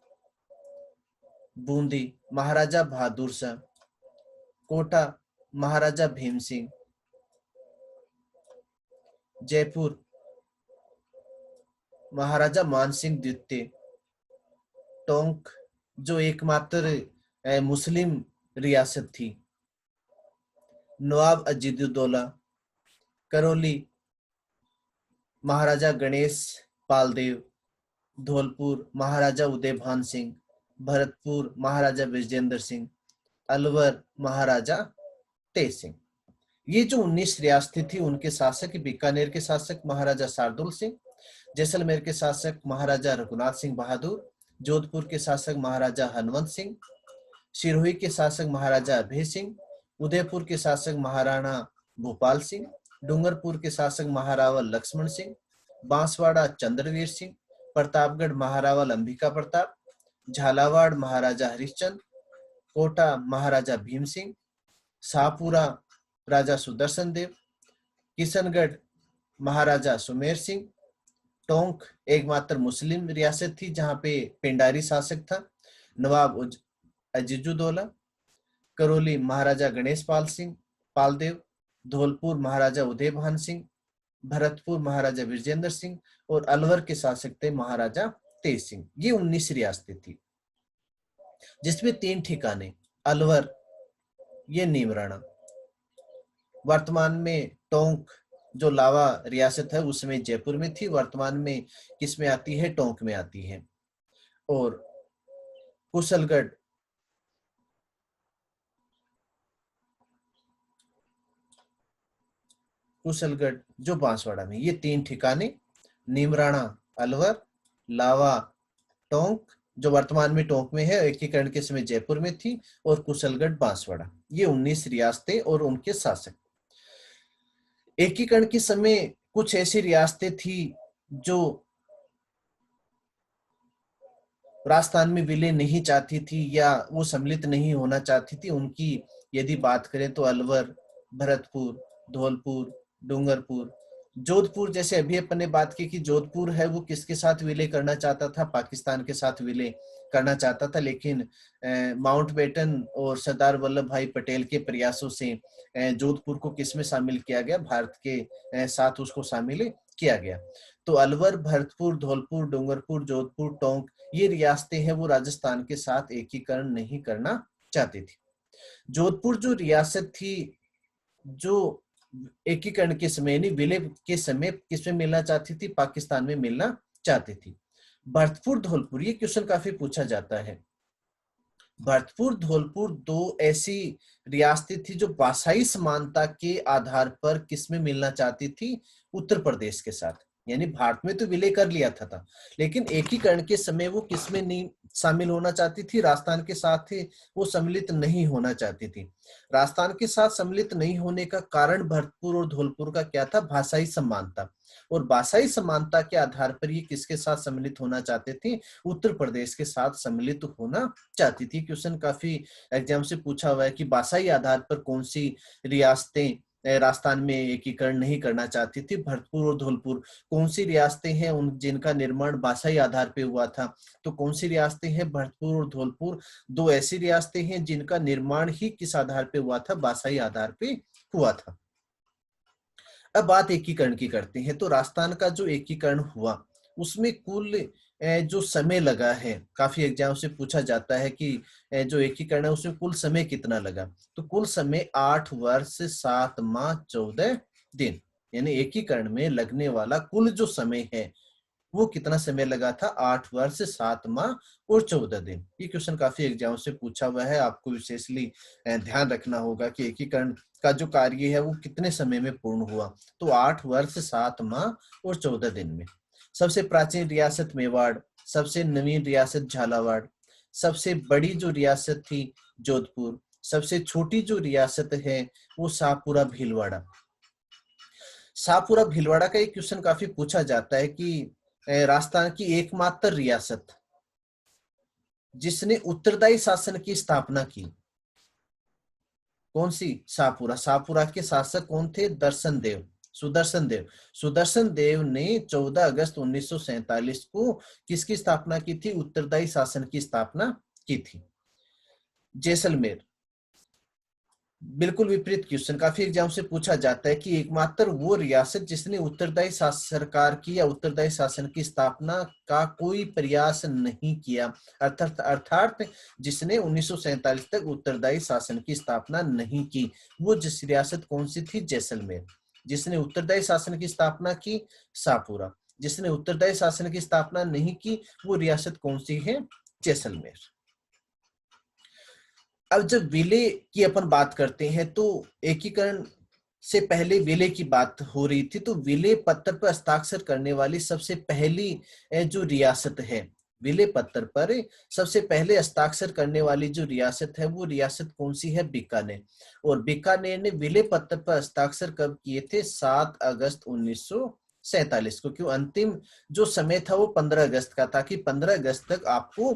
बूंदी, महाराजा बहादुर शाह। कोटा, महाराजा भीम सिंह। जयपुर, महाराजा मानसिंह द्वितीय। टोंक, जो एकमात्र मुस्लिम रियासत थी, नवाब अजीदुद्दौला। करौली, महाराजा गणेश पालदेव। धौलपुर, महाराजा उदयभान सिंह। भरतपुर, महाराजा विजेंद्र सिंह। अलवर, महाराजा तेज सिंह। ये जो 19 रियासतें थी उनके शासक, बीकानेर के शासक महाराजा शार्दुल सिंह, जैसलमेर के शासक महाराजा रघुनाथ सिंह बहादुर, जोधपुर के शासक महाराजा हनुमंत सिंह, सिरोही के शासक महाराजा अभय सिंह, उदयपुर के शासक महाराणा भूपाल सिंह, डूंगरपुर के शासक महारावल लक्ष्मण सिंह, बांसवाड़ा चंद्रवीर सिंह, प्रतापगढ़ महारावल अंबिका प्रताप, झालावाड़ महाराजा हरिश्चंद्र, कोटा महाराजा भीम सिंह, शाहपुरा राजा सुदर्शन देव, किशनगढ़ महाराजा सुमेर सिंह, टोंक एकमात्र मुस्लिम रियासत थी जहां पे पिंडारी शासक था, नवाब अजीजुद्दौला। करौली, महाराजा गणेश पाल सिंह पालदेव। धौलपुर, महाराजा उदयभान सिंह। भरतपुर, महाराजा विजेंद्र सिंह। और अलवर के शासक थे महाराजा तेज सिंह। ये 19 रियासतें थी, जिसमें 3 ठिकाने, अलवर ये नीमराणा, वर्तमान में टोंक जो लावा रियासत है उसमें जयपुर में थी, वर्तमान में किस में आती है, टोंक में आती है। और कुशलगढ़ कुशलगढ़ जो बांसवाड़ा में, ये 3 ठिकाने, नीमराणा अलवर, लावा टोंक जो वर्तमान में टोंक में है, एकीकरण के समय जयपुर में थी, और कुशलगढ़ बांसवाड़ा, ये 19 रियासतें और उनके शासक। एकीकरण के समय कुछ ऐसी रियासतें थी जो राजस्थान में विलय नहीं चाहती थी या वो सम्मिलित नहीं होना चाहती थी। उनकी यदि बात करें तो अलवर, भरतपुर, धौलपुर, डूंगरपुर, जोधपुर, जैसे अभी अपन ने बात की कि जोधपुर है वो किसके साथ विलय करना चाहता था, पाकिस्तान के साथ विलय करना चाहता था, लेकिन माउंटबेटन और सरदार वल्लभ भाई पटेल के प्रयासों से जोधपुर को किस में शामिल किया गया, भारत के साथ उसको शामिल किया गया। तो अलवर, भरतपुर, धौलपुर, डूंगरपुर, जोधपुर, टोंक, ये रियासतें हैं वो राजस्थान के साथ एकीकरण नहीं करना चाहती थी। जोधपुर जो रियासत थी, जो एकीकरण के समय यानी विलय के समय किसमें मिलना चाहती थी, पाकिस्तान में मिलना चाहती थी। भरतपुर, धौलपुर, ये क्वेश्चन काफी पूछा जाता है। भरतपुर, धौलपुर दो ऐसी रियासतें थी जो भाषाई समानता के आधार पर किसमें मिलना चाहती थी, उत्तर प्रदेश के साथ। यानी भारत में तो विलय कर लिया था, लेकिन एकीकरण के समय वो किसमें नहीं शामिल होना चाहती थी, राजस्थान के साथ ही वो सम्मिलित नहीं होना चाहती थी। राजस्थान के साथ सम्मिलित नहीं होने का कारण भरतपुर और धौलपुर का क्या था, भाषाई समानता। और भाषाई समानता के आधार पर ये किसके साथ सम्मिलित होना चाहते थे, उत्तर प्रदेश के साथ सम्मिलित होना चाहती थी। क्वेश्चन काफी एग्जाम से पूछा हुआ है कि भाषाई आधार पर कौन सी रियासतें राजस्थान में एकीकरण नहीं करना चाहती थी। भरतपुर और धौलपुर कौन सी रियासतें हैं उन जिनका निर्माण भाषाई आधार पे हुआ था, तो कौन सी रियासतें हैं, भरतपुर और धौलपुर दो ऐसी रियासतें हैं जिनका निर्माण ही किस आधार पे हुआ था, भाषाई आधार पे हुआ था। अब बात एकीकरण की करते हैं। तो राजस्थान का जो एकीकरण हुआ उसमें कुल जो समय लगा है, काफी एग्जाम से पूछा जाता है कि जो एकीकरण है उसमें कुल समय कितना लगा। तो कुल समय 8 वर्ष 7 माह 14 दिन, यानी एकीकरण में लगने वाला कुल जो समय है वो कितना समय लगा था, 8 वर्ष 7 माह और 14 दिन। ये क्वेश्चन काफी एग्जाम से पूछा हुआ है, आपको विशेषली ध्यान रखना होगा कि एकीकरण का जो कार्य है वो कितने समय में पूर्ण हुआ। तो 8 वर्ष 7 माह और 14 दिन में। सबसे प्राचीन रियासत मेवाड़, सबसे नवीन रियासत झालावाड़, सबसे बड़ी जो रियासत थी जोधपुर, सबसे छोटी जो रियासत है वो शाहपुरा भीलवाड़ा। शाहपुरा भीलवाड़ा का एक क्वेश्चन काफी पूछा जाता है कि राजस्थान की एकमात्र रियासत जिसने उत्तरदायी शासन की स्थापना की, कौन सी, शाहपुरा। शाहपुरा के शासक कौन थे, दर्शन देव, सुदर्शन देव। सुदर्शन देव ने 14 अगस्त 1947 को किसकी स्थापना की थी, उत्तरदायी शासन की स्थापना की थी। जैसलमेर, बिल्कुल विपरीत क्वेश्चन काफी एग्जाम से पूछा जाता है कि एकमात्र वो रियासत जिसने उत्तरदायी सरकार की या उत्तरदायी शासन की स्थापना का कोई प्रयास नहीं किया, अर्थात जिसने 1947 तक उत्तरदायी शासन की स्थापना नहीं की, वो जिस रियासत कौन सी थी, जैसलमेर। जिसने उत्तरदायी शासन की स्थापना की, शाहपुरा। जिसने उत्तरदायी शासन की स्थापना नहीं की वो रियासत कौन सी है, जैसलमेर। अब जब विलय की अपन बात करते हैं तो एकीकरण से पहले विलय की बात हो रही थी, तो विलय पत्र पर हस्ताक्षर करने वाली सबसे पहली जो रियासत है, विलय पत्र पर सबसे पहले हस्ताक्षर करने वाली जो रियासत है वो रियासत कौन सी है, बीकानेर। और बीकानेर ने विलय पत्र पर हस्ताक्षर कब किए थे, 7 अगस्त 1947 को। क्यों, अंतिम जो समय था वो 15 अगस्त का था कि 15 अगस्त तक आपको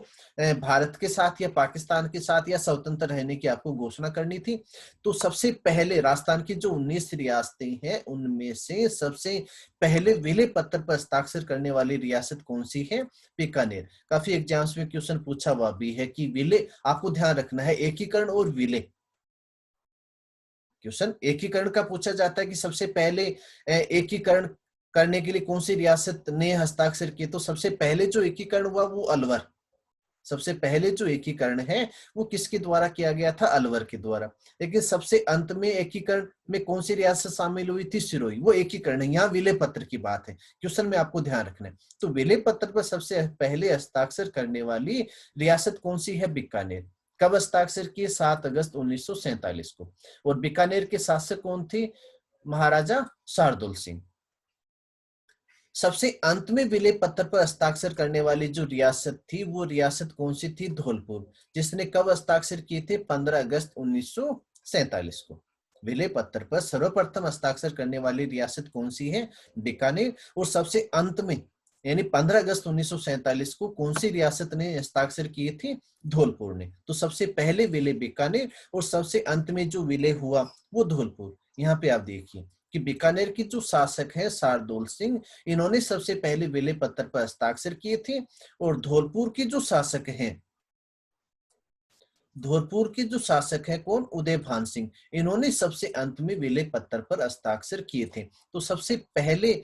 भारत के साथ या पाकिस्तान के साथ या स्वतंत्र रहने की आपको घोषणा करनी थी। तो सबसे पहले राजस्थान की जो 19 रियासतें हैं उनमें से सबसे पहले विलय पत्र पर हस्ताक्षर करने वाली रियासत कौन सी है, बीकानेर। काफी एग्जाम्स में क्वेश्चन पूछा हुआ भी है कि विलय, आपको ध्यान रखना है एकीकरण और विलय, क्वेश्चन एकीकरण का पूछा जाता है कि सबसे पहले एकीकरण करने के लिए कौन सी रियासत ने हस्ताक्षर किए, तो सबसे पहले जो एकीकरण हुआ वो अलवर, सबसे पहले जो एकीकरण है वो किसके द्वारा किया गया था? अलवर के द्वारा। लेकिन सबसे अंत में एकीकरण में कौन सी रियासत शामिल हुई थी? सिरोही। वो एकीकरण है, यहाँ विलय पत्र की बात है, क्वेश्चन में आपको ध्यान रखना है। तो विलय पत्र पर सबसे पहले हस्ताक्षर करने वाली रियासत कौन सी है? बीकानेर। कब हस्ताक्षर किए? 7 अगस्त 1947 को। और बीकानेर के शासक कौन थे? महाराजा शार्दुल सिंह। सबसे अंत में विलय पत्र पर हस्ताक्षर करने वाली जो रियासत थी वो रियासत कौन सी थी? धौलपुर। जिसने कब हस्ताक्षर किए थे? 15 अगस्त 1947 को। विलय पत्र पर सर्वप्रथम हस्ताक्षर करने वाली रियासत कौन सी है? बीकानेर। और सबसे अंत में यानी 15 अगस्त 1947 को कौन सी रियासत ने हस्ताक्षर किए थे? धौलपुर ने। तो सबसे पहले विलय बीकानेर और सबसे अंत में जो विलय हुआ वो धौलपुर। यहाँ पे आप देखिए कि बीकानेर की जो शासक है शार्दुल सिंह, इन्होंने सबसे पहले विलय पत्र पर हस्ताक्षर किए थे। और धौलपुर के जो शासक हैं, धौलपुर के जो शासक है कौन? उदय भान सिंह, इन्होंने सबसे अंत में विलय पत्र पर हस्ताक्षर किए थे। तो सबसे पहले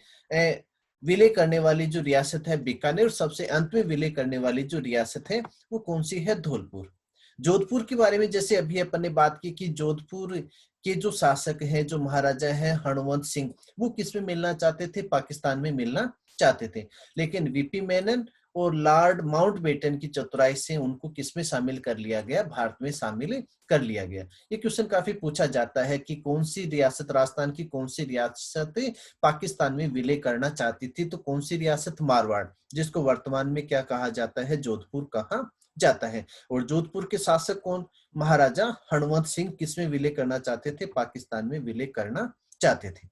विलय करने वाली जो रियासत है बीकानेर और सबसे अंत में विलय करने वाली जो रियासत है वो कौन सी है? धौलपुर। जोधपुर के बारे में जैसे अभी अपन ने बात की कि जोधपुर के जो शासक हैं, जो महाराजा हैं हणवंत सिंह, वो किस में मिलना चाहते थे? पाकिस्तान में मिलना चाहते थे। लेकिन वीपी मेनन और लॉर्ड माउंटबेटन की चतुराई से उनको किसमें शामिल कर लिया गया? भारत में शामिल कर लिया गया। ये क्वेश्चन काफी पूछा जाता है कि कौन सी रियासत, राजस्थान की कौन सी रियासत पाकिस्तान में विलय करना चाहती थी? तो कौन सी रियासत? मारवाड़, जिसको वर्तमान में क्या कहा जाता है? जोधपुर कहा जाता है। और जोधपुर के शासक कौन? महाराजा हणवंत सिंह किसमें विलय करना चाहते थे? पाकिस्तान में विलय करना चाहते थे।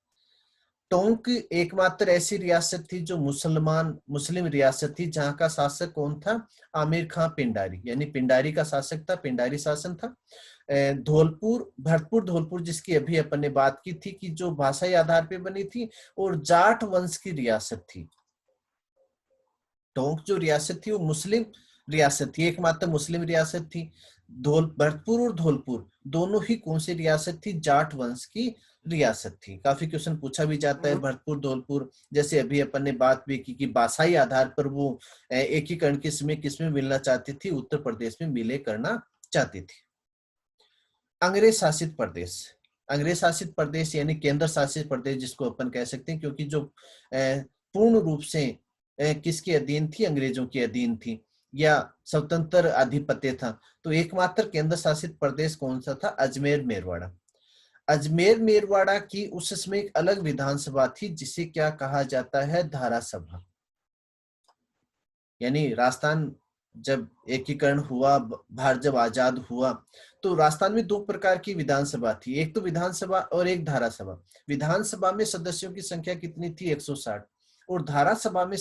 टोंक एकमात्र ऐसी रियासत थी जो मुस्लिम रियासत थी जहां का शासक कौन था? आमिर खां पिंडारी, यानी पिंडारी का शासक था, पिंडारी शासन था। धौलपुर, भरतपुर धौलपुर, जिसकी अभी अपन ने बात की थी कि जो भाषाई आधार पे बनी थी और जाट वंश की रियासत थी। टोंक जो रियासत थी वो मुस्लिम रियासत थी, एकमात्र मुस्लिम रियासत थी। भरतपुर और धौलपुर दोनों ही कौन सी रियासत थी? जाट वंश की रियासत थी। काफी क्वेश्चन पूछा भी जाता है भरतपुर धौलपुर, जैसे अभी अपन ने बात भी की कि भाषाई आधार पर वो एकीकरण किसमें मिलना चाहती थी? उत्तर प्रदेश में विलय करना चाहती थी। अंग्रेज शासित प्रदेश, अंग्रेज शासित प्रदेश यानी केंद्र शासित प्रदेश जिसको अपन कह सकते हैं, क्योंकि जो पूर्ण रूप से किसके अधीन थी? अंग्रेजों के अधीन थी या स्वतंत्र आधिपत्य था। तो एकमात्र केंद्र शासित प्रदेश कौन सा था? अजमेर मेरवाड़ा। अजमेर मेरवाड़ा की उस समय एक अलग विधानसभा थी जिसे क्या कहा जाता है? धारा सभा। यानी राजस्थान जब एकीकरण हुआ, भारत जब आजाद हुआ, तो राजस्थान में दो प्रकार की विधानसभा थी, एक तो विधानसभा और एक धारा सभा। विधानसभा में सदस्यों की संख्या कितनी थी? 160। और धारा सभा में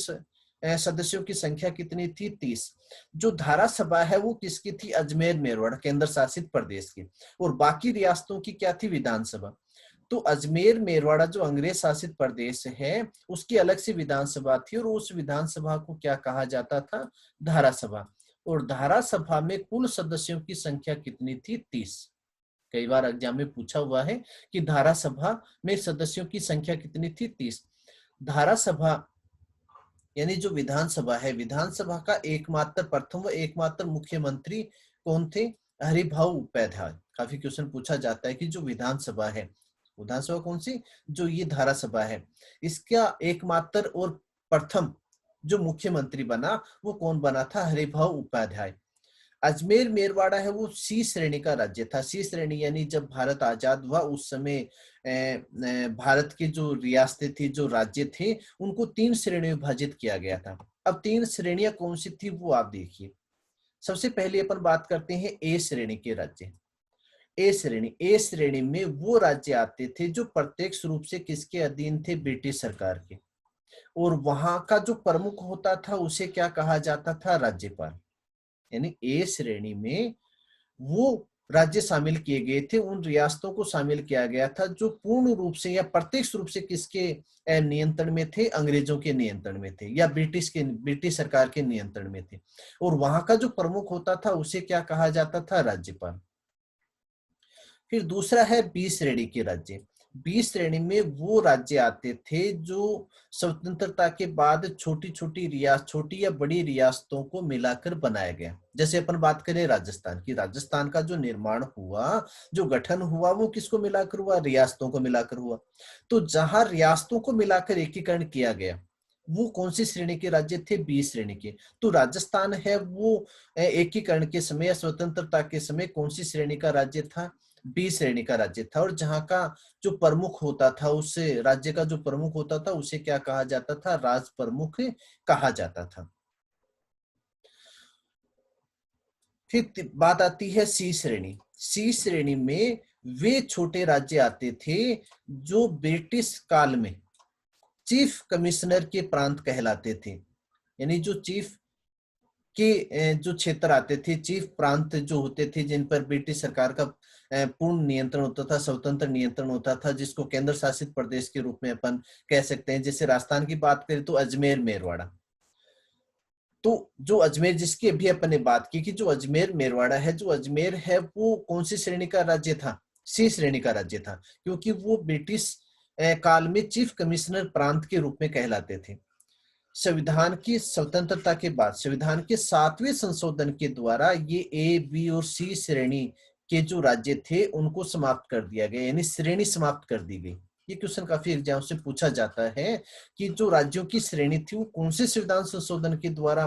सदस्यों की संख्या कितनी थी? 30। जो धारा सभा है वो किसकी थी? अजमेर मेरवाड़ा, केंद्र शासित प्रदेश की। और बाकी रियासतों की क्या थी? विधानसभा। तो अजमेर मेरवाड़ा जो अंग्रेज शासित प्रदेश है उसकी अलग से विधानसभा थी और उस विधानसभा को क्या कहा जाता था? धारा सभा। और धारा सभा में कुल सदस्यों की संख्या कितनी थी? 30। कई बार एग्जाम में पूछा हुआ है कि धारा सभा में सदस्यों की संख्या कितनी थी? 30। धारा सभा यानी जो विधानसभा है, विधानसभा का एकमात्र प्रथम व एकमात्र मुख्यमंत्री कौन थे? हरिभाऊ उपाध्याय। काफी क्वेश्चन पूछा जाता है कि जो विधानसभा है, विधानसभा कौन सी? जो ये धारा सभा है, इसका एकमात्र और प्रथम जो मुख्यमंत्री बना वो कौन बना था? हरिभाऊ उपाध्याय। अजमेर मेरवाड़ा है वो सी श्रेणी का राज्य था। सी श्रेणी यानी जब भारत आजाद हुआ उस समय भारत की जो रियासतें थी, जो राज्य थे, उनको 3 श्रेणी में विभाजित किया गया था। अब 3 श्रेणियां कौन सी थी वो आप देखिए। सबसे पहले अपन बात करते हैं ए श्रेणी के राज्य। ए श्रेणी में वो राज्य आते थे जो प्रत्यक्ष रूप से किसके अधीन थे? ब्रिटिश सरकार के। और वहां का जो प्रमुख होता था उसे क्या कहा जाता था? राज्यपाल। यानी ए श्रेणी में वो राज्य शामिल किए गए थे, उन रियासतों को शामिल किया गया था जो पूर्ण रूप से या प्रत्यक्ष रूप से किसके नियंत्रण में थे? अंग्रेजों के नियंत्रण में थे या ब्रिटिश सरकार के नियंत्रण में थे। और वहां का जो प्रमुख होता था उसे क्या कहा जाता था? राज्यपाल। फिर दूसरा है बी श्रेणी के राज्य। बी श्रेणी में वो राज्य आते थे जो स्वतंत्रता के बाद छोटी छोटी रियासत, छोटी या बड़ी रियासतों को मिलाकर बनाया गया। जैसे अपन बात करें राजस्थान की, राजस्थान का जो निर्माण हुआ, जो गठन हुआ, वो किसको मिलाकर हुआ? रियासतों को मिलाकर हुआ। तो जहां रियासतों को मिलाकर एकीकरण किया गया, वो कौन सी श्रेणी के राज्य थे? बी श्रेणी के। तो राजस्थान है वो एकीकरण के समय या स्वतंत्रता के समय कौन सी श्रेणी का राज्य था? बी श्रेणी का राज्य था। और जहां का जो प्रमुख होता था, उससे राज्य का जो प्रमुख होता था उसे क्या कहा जाता था? राज प्रमुख कहा जाता था। फिर बात आती है सी श्रेणी। सी श्रेणी में वे छोटे राज्य आते थे जो ब्रिटिश काल में चीफ कमिश्नर के प्रांत कहलाते थे। यानी जो चीफ के जो क्षेत्र आते थे, चीफ प्रांत जो होते थे, जिन पर ब्रिटिश सरकार का पूर्ण नियंत्रण होता था, स्वतंत्र नियंत्रण होता था, जिसको केंद्र शासित प्रदेश के रूप में अपन कह सकते हैं। जैसे राजस्थान की बात करें तो अजमेर मेरवाड़ा। तो जो अजमेर, जिसकी अभी अपन ने बात की कि जो अजमेर मेरवाड़ा है, जो अजमेर है वो कौन सी श्रेणी का राज्य था? सी श्रेणी का राज्य था, क्योंकि वो ब्रिटिश काल में चीफ कमिश्नर प्रांत के रूप में कहलाते थे। संविधान की स्वतंत्रता के बाद संविधान के 7वें संशोधन के द्वारा ये ए, बी और सी श्रेणी के जो राज्य थे उनको समाप्त कर दिया गया, यानी श्रेणी समाप्त कर दी गई। ये क्वेश्चन काफी एग्जाम से पूछा जाता है कि जो राज्यों की श्रेणी थी वो कौन से संविधान संशोधन के द्वारा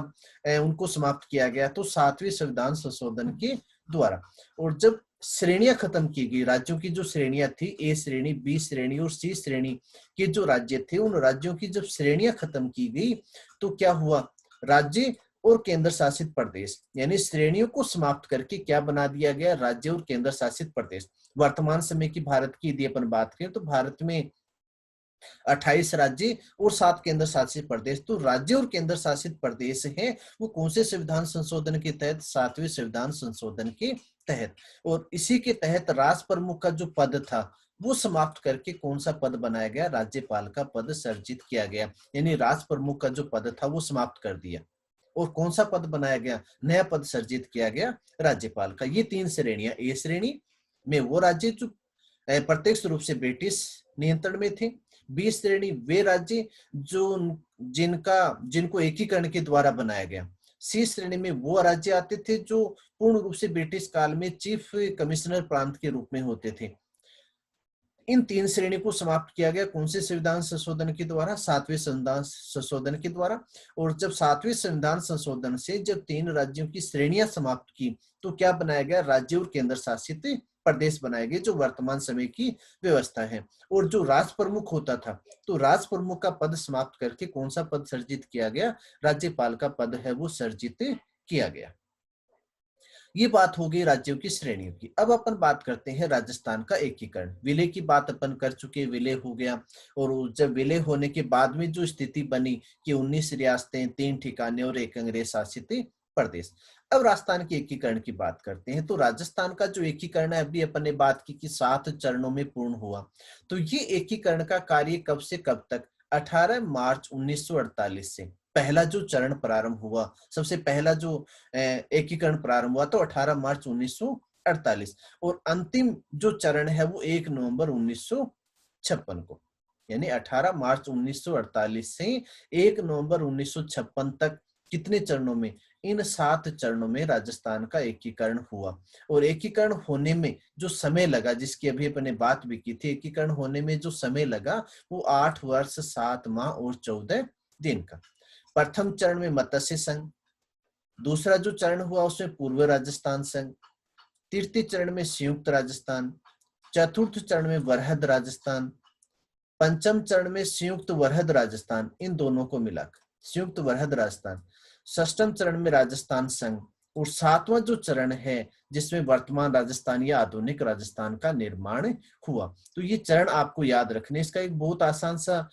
उनको समाप्त किया गया? तो 7वें संविधान संशोधन के द्वारा। और जब श्रेणियां खत्म की गई, राज्यों की जो श्रेणियां थी, ए श्रेणी, बी श्रेणी और सी श्रेणी के जो राज्य थे, उन राज्यों की जब श्रेणियां खत्म की गई तो क्या हुआ? राज्य और केंद्र शासित प्रदेश, यानी श्रेणियों को समाप्त करके क्या बना दिया गया? राज्य और केंद्र शासित प्रदेश। वर्तमान समय की भारत की यदि अपन बात करें तो भारत में 28 राज्य और 7 केंद्र शासित प्रदेश। तो राज्य और केंद्र शासित प्रदेश हैं वो कौन से संविधान संशोधन के तहत? 7वें संविधान संशोधन के तहत। और इसी के तहत राष्ट्र प्रमुख का जो पद था वो समाप्त करके कौन सा पद बनाया गया? राज्यपाल का पद सर्जित किया गया। यानी राष्ट्र प्रमुख का जो पद था वो समाप्त कर दिया और कौन सा पद बनाया गया? नया पद सर्जित किया गया, राज्यपाल का। ये 3 श्रेणियां। ए श्रेणी में वो राज्य जो प्रत्यक्ष रूप से ब्रिटिश नियंत्रण में थे। बी श्रेणी वे राज्य जो जिनको एकीकरण के द्वारा बनाया गया। सी श्रेणी में वो राज्य आते थे जो पूर्ण रूप से ब्रिटिश काल में चीफ कमिश्नर प्रांत के रूप में होते थे। इन 3 श्रेणी को समाप्त किया गया कौन से संविधान संशोधन के द्वारा? 7वें संविधान संशोधन के द्वारा। और जब 7वें संविधान संशोधन से जब 3 राज्यों की श्रेणियां समाप्त की तो क्या बनाया गया? राज्य और केंद्र शासित प्रदेश बनाए गए, जो वर्तमान समय की व्यवस्था है। और जो राष्ट्र प्रमुख होता था, तो राष्ट्र प्रमुख का पद समाप्त करके कौन सा पद सर्जित किया गया? राज्यपाल का पद है वो सर्जित किया गया। ये बात हो गई राज्यों की श्रेणियों की। अब अपन बात करते हैं राजस्थान का एकीकरण। विलय की बात अपन कर चुके, विलय हो गया। और जब विलय होने के बाद में जो स्थिति बनी कि 19 रियासतें, 3 ठिकाने और एक अंग्रेज शासित प्रदेश। अब राजस्थान के एकीकरण की बात करते हैं। तो राजस्थान का जो एकीकरण है, अभी अपन ने बात की कि 7 चरणों में पूर्ण हुआ। तो ये एकीकरण का कार्य कब से कब तक? 18 मार्च 1948 से पहला जो चरण प्रारंभ हुआ, सबसे पहला जो एकीकरण प्रारंभ हुआ तो 18 मार्च 1948। और अंतिम जो चरण है वो 1 नवंबर 1956 को। यानी 18 मार्च 1948 से 1 नवंबर 1956 तक कितने चरणों में? इन 7 चरणों में राजस्थान का एकीकरण हुआ। और एकीकरण होने में जो समय लगा, जिसकी अभी अपने बात भी की थी, एकीकरण होने में जो समय लगा वो 8 वर्ष 7 माह और 14 दिन का। प्रथम चरण में मत्स्य संघ, दूसरा जो चरण हुआ उसमें पूर्व राजस्थान संघ, तृतीय चरण में संयुक्त राजस्थान, चतुर्थ चरण में वरहद राजस्थान, पंचम चरण में संयुक्त वरहद राजस्थान, इन दोनों को मिलाकर संयुक्त वरहद राजस्थान, षष्ठम चरण में राजस्थान संघ, और 7वां जो चरण है जिसमें वर्तमान राजस्थान या आधुनिक राजस्थान का निर्माण हुआ। तो ये चरण आपको याद रखने, इसका एक बहुत आसान सा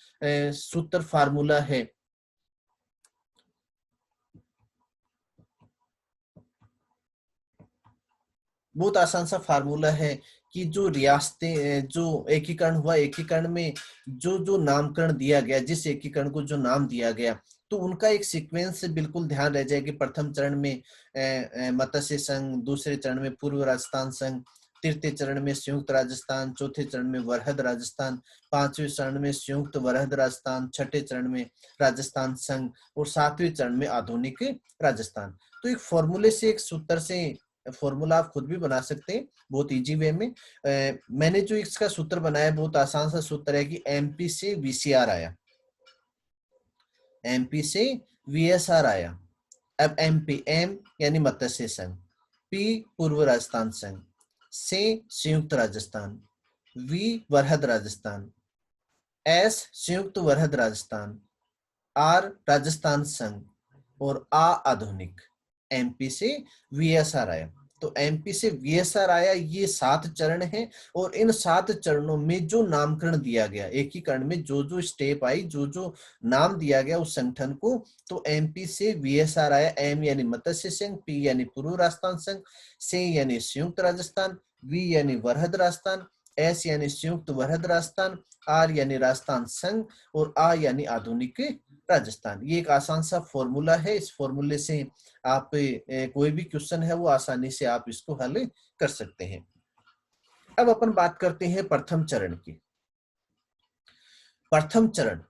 सूत्र फार्मूला है। बहुत आसान सा फार्मूला है कि जो रियासतें, जो एकीकरण हुआ, एकीकरण में जो जो नामकरण दिया गया, जिस एकीकरण को जो नाम दिया गया, तो उनका एक सीक्वेंस बिल्कुल ध्यान रह जाए कि प्रथम चरण में मत्स्य संघ, दूसरे चरण में पूर्व राजस्थान संघ, तृतीय चरण में संयुक्त राजस्थान, चौथे चरण में वरहद राजस्थान, पांचवें चरण में संयुक्त वरहद राजस्थान, छठे चरण में राजस्थान संघ और सातवें चरण में आधुनिक राजस्थान। तो एक फॉर्मूले से, एक सूत्र से, फॉर्मूला आप खुद भी बना सकते हैं बहुत इजी वे में। मैंने जो इसका सूत्र बनाया बहुत आसान सा सूत्र है कि एमपी से वीसीआर आया, एमपी से वीएसआर आया। अब एमपी, एम यानी मत्स्य संघ, पी पूर्व राजस्थान संघ, से संयुक्त राजस्थान, वी वरहद राजस्थान, एस संयुक्त वरहद राजस्थान, आर राजस्थान संघ और आ आधुनिक। एमपी से वीएसआर आया, तो एमपी से वीएसआर आया, ये 7 चरण हैं और इन 7 चरणों में जो नामकरण दिया गया, एकीकरण में जो जो स्टेप आई, जो जो नाम दिया गया उस संगठन को, तो एमपी से वीएसआर आया। एम यानी मत्स्य संघ, पी यानी पूर्व राजस्थान संघ, से यानी संयुक्त राजस्थान, वी यानी वरहद राजस्थान, एस यानी संयुक्त वरहद राजस्थान, आर यानी राजस्थान संघ और आ यानी आधुनिक राजस्थान। ये एक आसान सा फॉर्मूला है। इस फॉर्मूले से आप कोई भी क्वेश्चन है वो आसानी से आप इसको हल कर सकते हैं। अब अपन बात करते हैं प्रथम चरण की। प्रथम चरण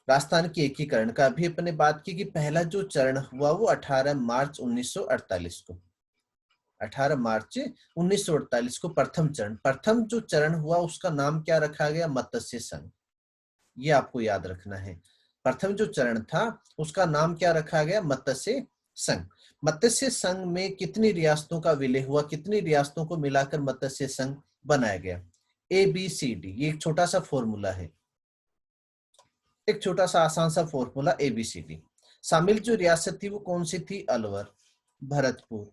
राजस्थान के एकीकरण का भी अपने बात की कि पहला जो चरण हुआ वो 18 मार्च 1948 को, 18 मार्च 1948 को प्रथम चरण, प्रथम जो चरण हुआ उसका नाम क्या रखा गया? मत्स्य संघ। ये आपको याद रखना है। प्रथम जो चरण था उसका नाम क्या रखा गया? मत्स्य संघ। मत्स्य संघ में कितनी रियासतों का विलय हुआ? कितनी रियासतों को मिलाकर मत्स्य संघ बनाया गया? ABCD, ये एक छोटा सा फॉर्मूला है, एक छोटा सा आसान सा फॉर्मूला ABCD। शामिल जो रियासत थी वो कौन सी थी? अलवर, भरतपुर,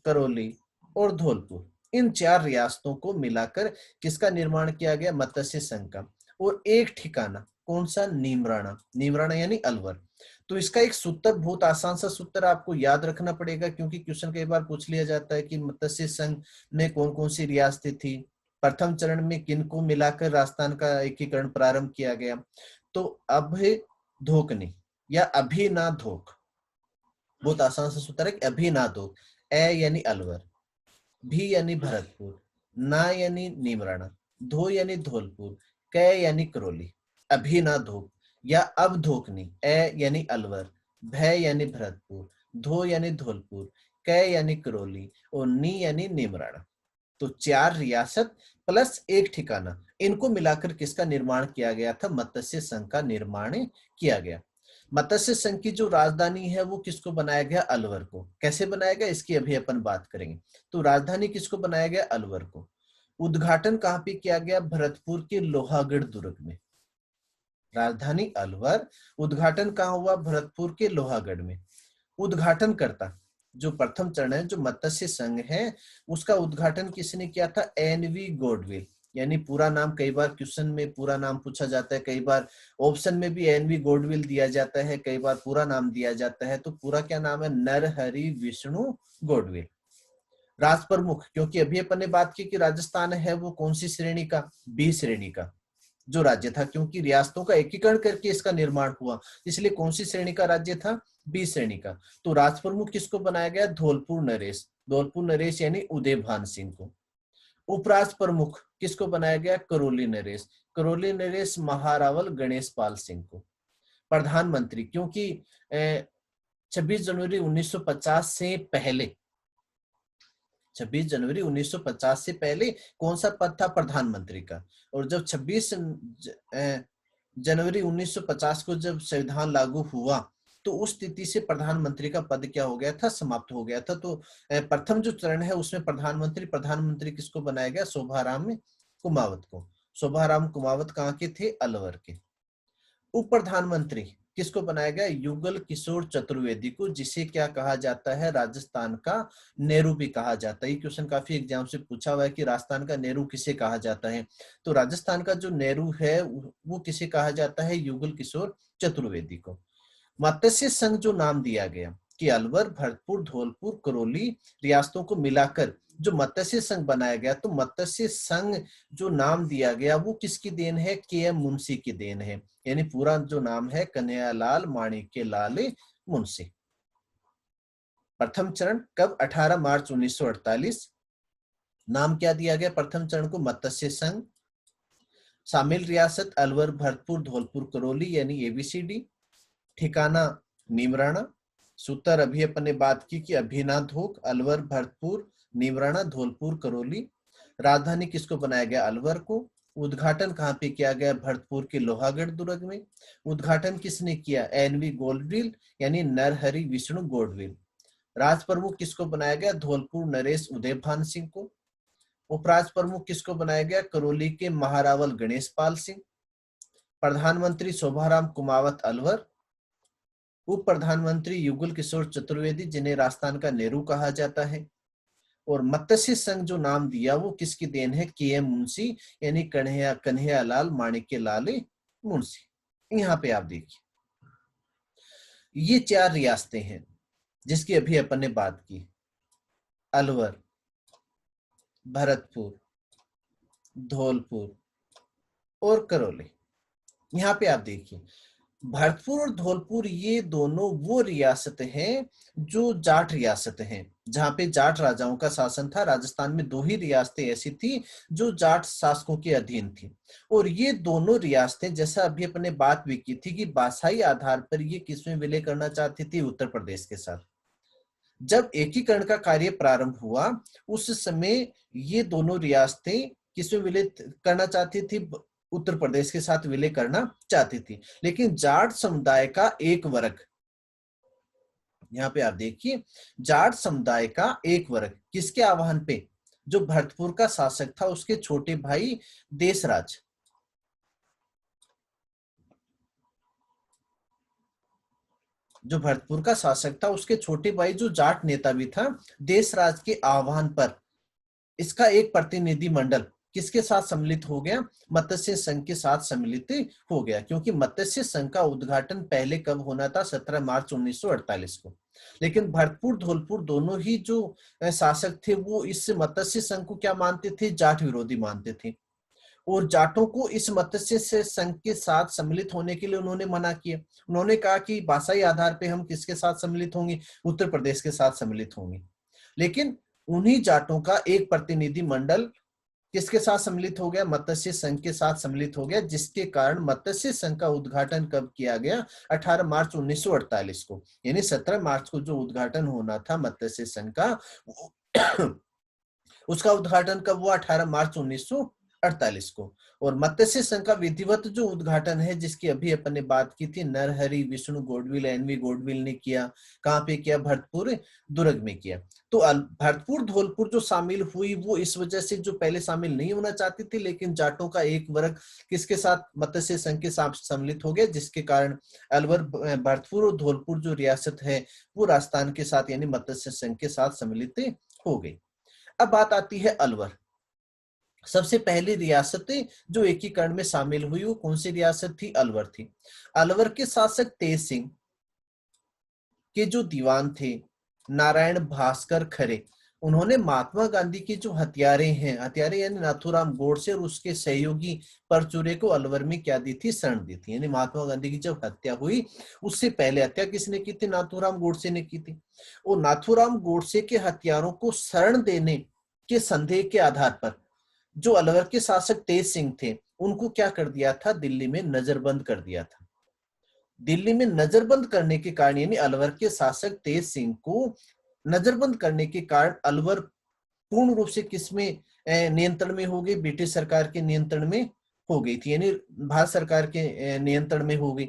करौली और धौलपुर। इन 4 रियासतों को मिलाकर किसका निर्माण किया गया? मत्स्य संघ का। और एक ठिकाना कौन सा? नीमराणा, नीमराणा यानी अलवर। तो इसका एक सूत्र, बहुत आसान सा सूत्र आपको याद रखना पड़ेगा, क्योंकि क्वेश्चन कई बार पूछ लिया जाता है कि मत्स्य संघ में कौन कौन सी रियासतें थी, प्रथम चरण में किनको मिलाकर राजस्थान का एकीकरण प्रारंभ किया गया। तो अब धोकनी या अभी ना धोक, बहुत आसान सा सूत्र है कि अभी ना धोक। ए यानी अलवर, भी यानी भरतपुर, ना यानी नीमराणा, धो यानी धौलपुर, कै यानी करौली। अभी ना धोक या अब धोकनी, ए यानी अलवर, भय यानी भरतपुर, धो यानी धौलपुर, कै यानी करौली और नी यानी नीमराणा। तो 4 रियासत प्लस एक ठिकाना, इनको मिलाकर किसका निर्माण किया गया था? मत्स्य संघ का निर्माण किया गया। मत्स्य संघ की जो राजधानी है वो किसको बनाया गया? अलवर को। कैसे बनाया गया इसकी अभी अपन बात करेंगे। तो राजधानी किसको बनाया गया? अलवर को। उद्घाटन कहां पे किया गया? भरतपुर के लोहागढ़ दुर्ग में। राजधानी अलवर, उद्घाटन कहां हुआ? भरतपुर के लोहागढ़ में। उद्घाटन करता जो प्रथम चरण है, जो मत्स्य संघ है, उसका उद्घाटन किसने किया था? एनवी गॉडविल। यानी पूरा नाम, कई बार क्वेश्चन में पूरा नाम पूछा जाता है, कई बार ऑप्शन में भी एनवी गॉडविल दिया जाता है, कई बार पूरा नाम दिया जाता है। तो पूरा क्या नाम है? नरहरि विष्णु गॉडविल। राज प्रमुख, क्योंकि अभी अपन ने बात की कि राजस्थान है वो कौन सी श्रेणी का? बी श्रेणी का जो राज्य था, क्योंकि रियासतों का एकीकरण करके इसका निर्माण हुआ, इसलिए कौन सी श्रेणी का राज्य था? बी श्रेणी का। तो राज प्रमुख किसको बनाया गया? धौलपुर नरेश, धौलपुर नरेश यानी उदय भान सिंह को। उपराज प्रमुख किसको बनाया गया? करौली नरेश, करौली नरेश महारावल गणेश पाल सिंह को। प्रधानमंत्री, क्योंकि 26 जनवरी 1950 से पहले, 26 जनवरी 1950 से पहले कौन सा पद था? प्रधानमंत्री का। और जब 26 जनवरी 1950 को जब संविधान लागू हुआ तो उस स्थिति से प्रधानमंत्री का पद क्या हो गया था? समाप्त हो गया था। तो प्रथम जो चरण है उसमें प्रधानमंत्री किसको बनाया गया? शोभाराम कुमावत को। शोभाराम कुमावत कहाँ के थे? अलवर के। उप प्रधानमंत्री किसको बनाया गया? युगल किशोर चतुर्वेदी को, जिसे क्या कहा जाता है? राजस्थान का नेहरू भी कहा जाता है। ये क्वेश्चन काफी एग्जाम से पूछा हुआ है कि राजस्थान का नेहरू किसे कहा जाता है। तो राजस्थान का जो नेहरू है वो किसे कहा जाता है? युगल किशोर चतुर्वेदी को। मत्स्य संघ जो नाम दिया गया कि अलवर, भरतपुर, धौलपुर, करौली रियासतों को मिलाकर जो मत्स्य संघ बनाया गया, तो मत्स्य संघ जो नाम दिया गया वो किसकी देन है? KM मुंशी की देन है। यानी पूरा जो नाम है कन्हैयालाल माणिक्य लाल मुंशी। प्रथम चरण कब? 18 मार्च 1948। नाम क्या दिया गया प्रथम चरण को? मत्स्य संघ। शामिल रियासत अलवर, भरतपुर, धौलपुर, करौली यानी ABCD। ठिकाना नीमराणा। सूत्र अभी अपन ने बात की कि अभिनाधोक, अलवर, भरतपुर, नीमराणा, धौलपुर, करौली। राजधानी किसको बनाया गया? अलवर को। उद्घाटन कहाँ पे किया गया? भरतपुर के लोहागढ़ दुर्ग में। उद्घाटन किसने किया? NV गोल्डविल यानी नरहरि विष्णु गोल्डविल। राज प्रमुख किसको बनाया गया? धौलपुर नरेश उदयभान सिंह को। उपराज प्रमुख किसको बनाया गया? करौली के महारावल गणेश पाल सिंह। प्रधानमंत्री शोभाराम कुमावत अलवर। उप प्रधानमंत्री युगल किशोर चतुर्वेदी, जिन्हें राजस्थान का नेहरू कहा जाता है। और मत्स्य संघ जो नाम दिया वो किसकी देन है? KM मुंशी यानी कन्हैया लाल माणिक्य लाल मुंशी। यहाँ पे आप देखिए ये 4 रियासतें हैं जिसकी अभी अपन ने बात की। अलवर, भरतपुर, धौलपुर और करौली। यहाँ पे आप देखिए भरतपुर और धौलपुर ये दोनों वो रियासतें हैं जो जाट रियासतें हैं, जहां पे जाट राजाओं का शासन था। राजस्थान में 2 ही रियासतें ऐसी थी जो जाट शासकों के अधीन थी। और ये दोनों रियासतें, जैसा अभी अपने बात भी की थी कि भाषाई आधार पर ये किसमें विलय करना चाहती थी? उत्तर प्रदेश के साथ। जब एकीकरण का कार्य प्रारंभ हुआ उस समय ये दोनों रियासतें किसमें विलय करना चाहती थी? उत्तर प्रदेश के साथ विलय करना चाहती थी। लेकिन जाट समुदाय का एक वर्ग, यहाँ पे आप देखिए, जाट समुदाय का एक वर्ग किसके आह्वान पे? जो भरतपुर का शासक था उसके छोटे भाई देशराज, जो भरतपुर का शासक था उसके छोटे भाई जो जाट नेता भी था, देशराज के आह्वान पर इसका एक प्रतिनिधि मंडल किसके साथ सम्मिलित हो गया? मत्स्य संघ के साथ सम्मिलित हो गया। क्योंकि मत्स्य संघ का उद्घाटन पहले कब होना था? 17 मार्च 1948 को। लेकिन भरतपुर धौलपुर दोनों ही जो शासक थे वो इस मत्स्य संघ को क्या मानते थे? जाट विरोधी मानते थे। और जाटों को इस मत्स्य से संघ के साथ सम्मिलित होने के लिए उन्होंने मना किया। उन्होंने कहा कि भाषाई आधार पे हम किसके साथ सम्मिलित होंगे? उत्तर प्रदेश के साथ सम्मिलित होंगे। लेकिन उन्हीं जाटों का एक प्रतिनिधि मंडल किसके साथ सम्मिलित हो गया? मत्स्य संघ के साथ सम्मिलित हो गया, जिसके कारण मत्स्य संघ का उद्घाटन कब किया गया? 18 मार्च 1948 को। यानी 17 मार्च को जो उद्घाटन होना था मत्स्य संघ का उसका उद्घाटन कब हुआ? 18 मार्च 1948 को। और मत्स्य संघ का विधिवत जो उद्घाटन है, जिसकी अभी अपन ने बात की थी, नरहरि विष्णु गोडविल NV गोडविल ने किया। कहाँ पे किया? भरतपुर दुर्ग में किया। तो भरतपुर धौलपुर जो शामिल हुई वो इस वजह से जो पहले शामिल नहीं होना चाहती थी, लेकिन जाटों का एक वर्ग किसके साथ? मत्स्य संघ के साथ सम्मिलित हो गया, जिसके कारण अलवर, भरतपुर और धौलपुर जो रियासत है वो राजस्थान के साथ यानी मत्स्य संघ के साथ सम्मिलित हो गई। अब बात आती है अलवर। सबसे पहली रियासत जो एकीकरण में शामिल हुई वो कौन सी रियासत थी? अलवर थी। अलवर के शासक तेज सिंह के जो दीवान थे नारायण भास्कर खरे, उन्होंने महात्मा गांधी की जो हत्यारे यानी नाथूराम गोडसे और उसके सहयोगी परचूरे को अलवर में क्या दी थी? शरण दी थी। यानी महात्मा गांधी की जब हत्या हुई उससे पहले हत्या किसने की थी? नाथूराम गोडसे ने की थी। और नाथूराम गोडसे के हत्यारों को शरण देने के संदेह के आधार पर जो अलवर के शासक तेज सिंह थे उनको क्या कर दिया था? दिल्ली में नजरबंद कर दिया था। दिल्ली में नजरबंद करने के कारण, यानी अलवर के शासक तेज सिंह को नजरबंद करने के कारण अलवर पूर्ण रूप से किसमें नियंत्रण में हो गई? ब्रिटिश सरकार के नियंत्रण में हो गई थी, यानी भारत सरकार के नियंत्रण में हो गई।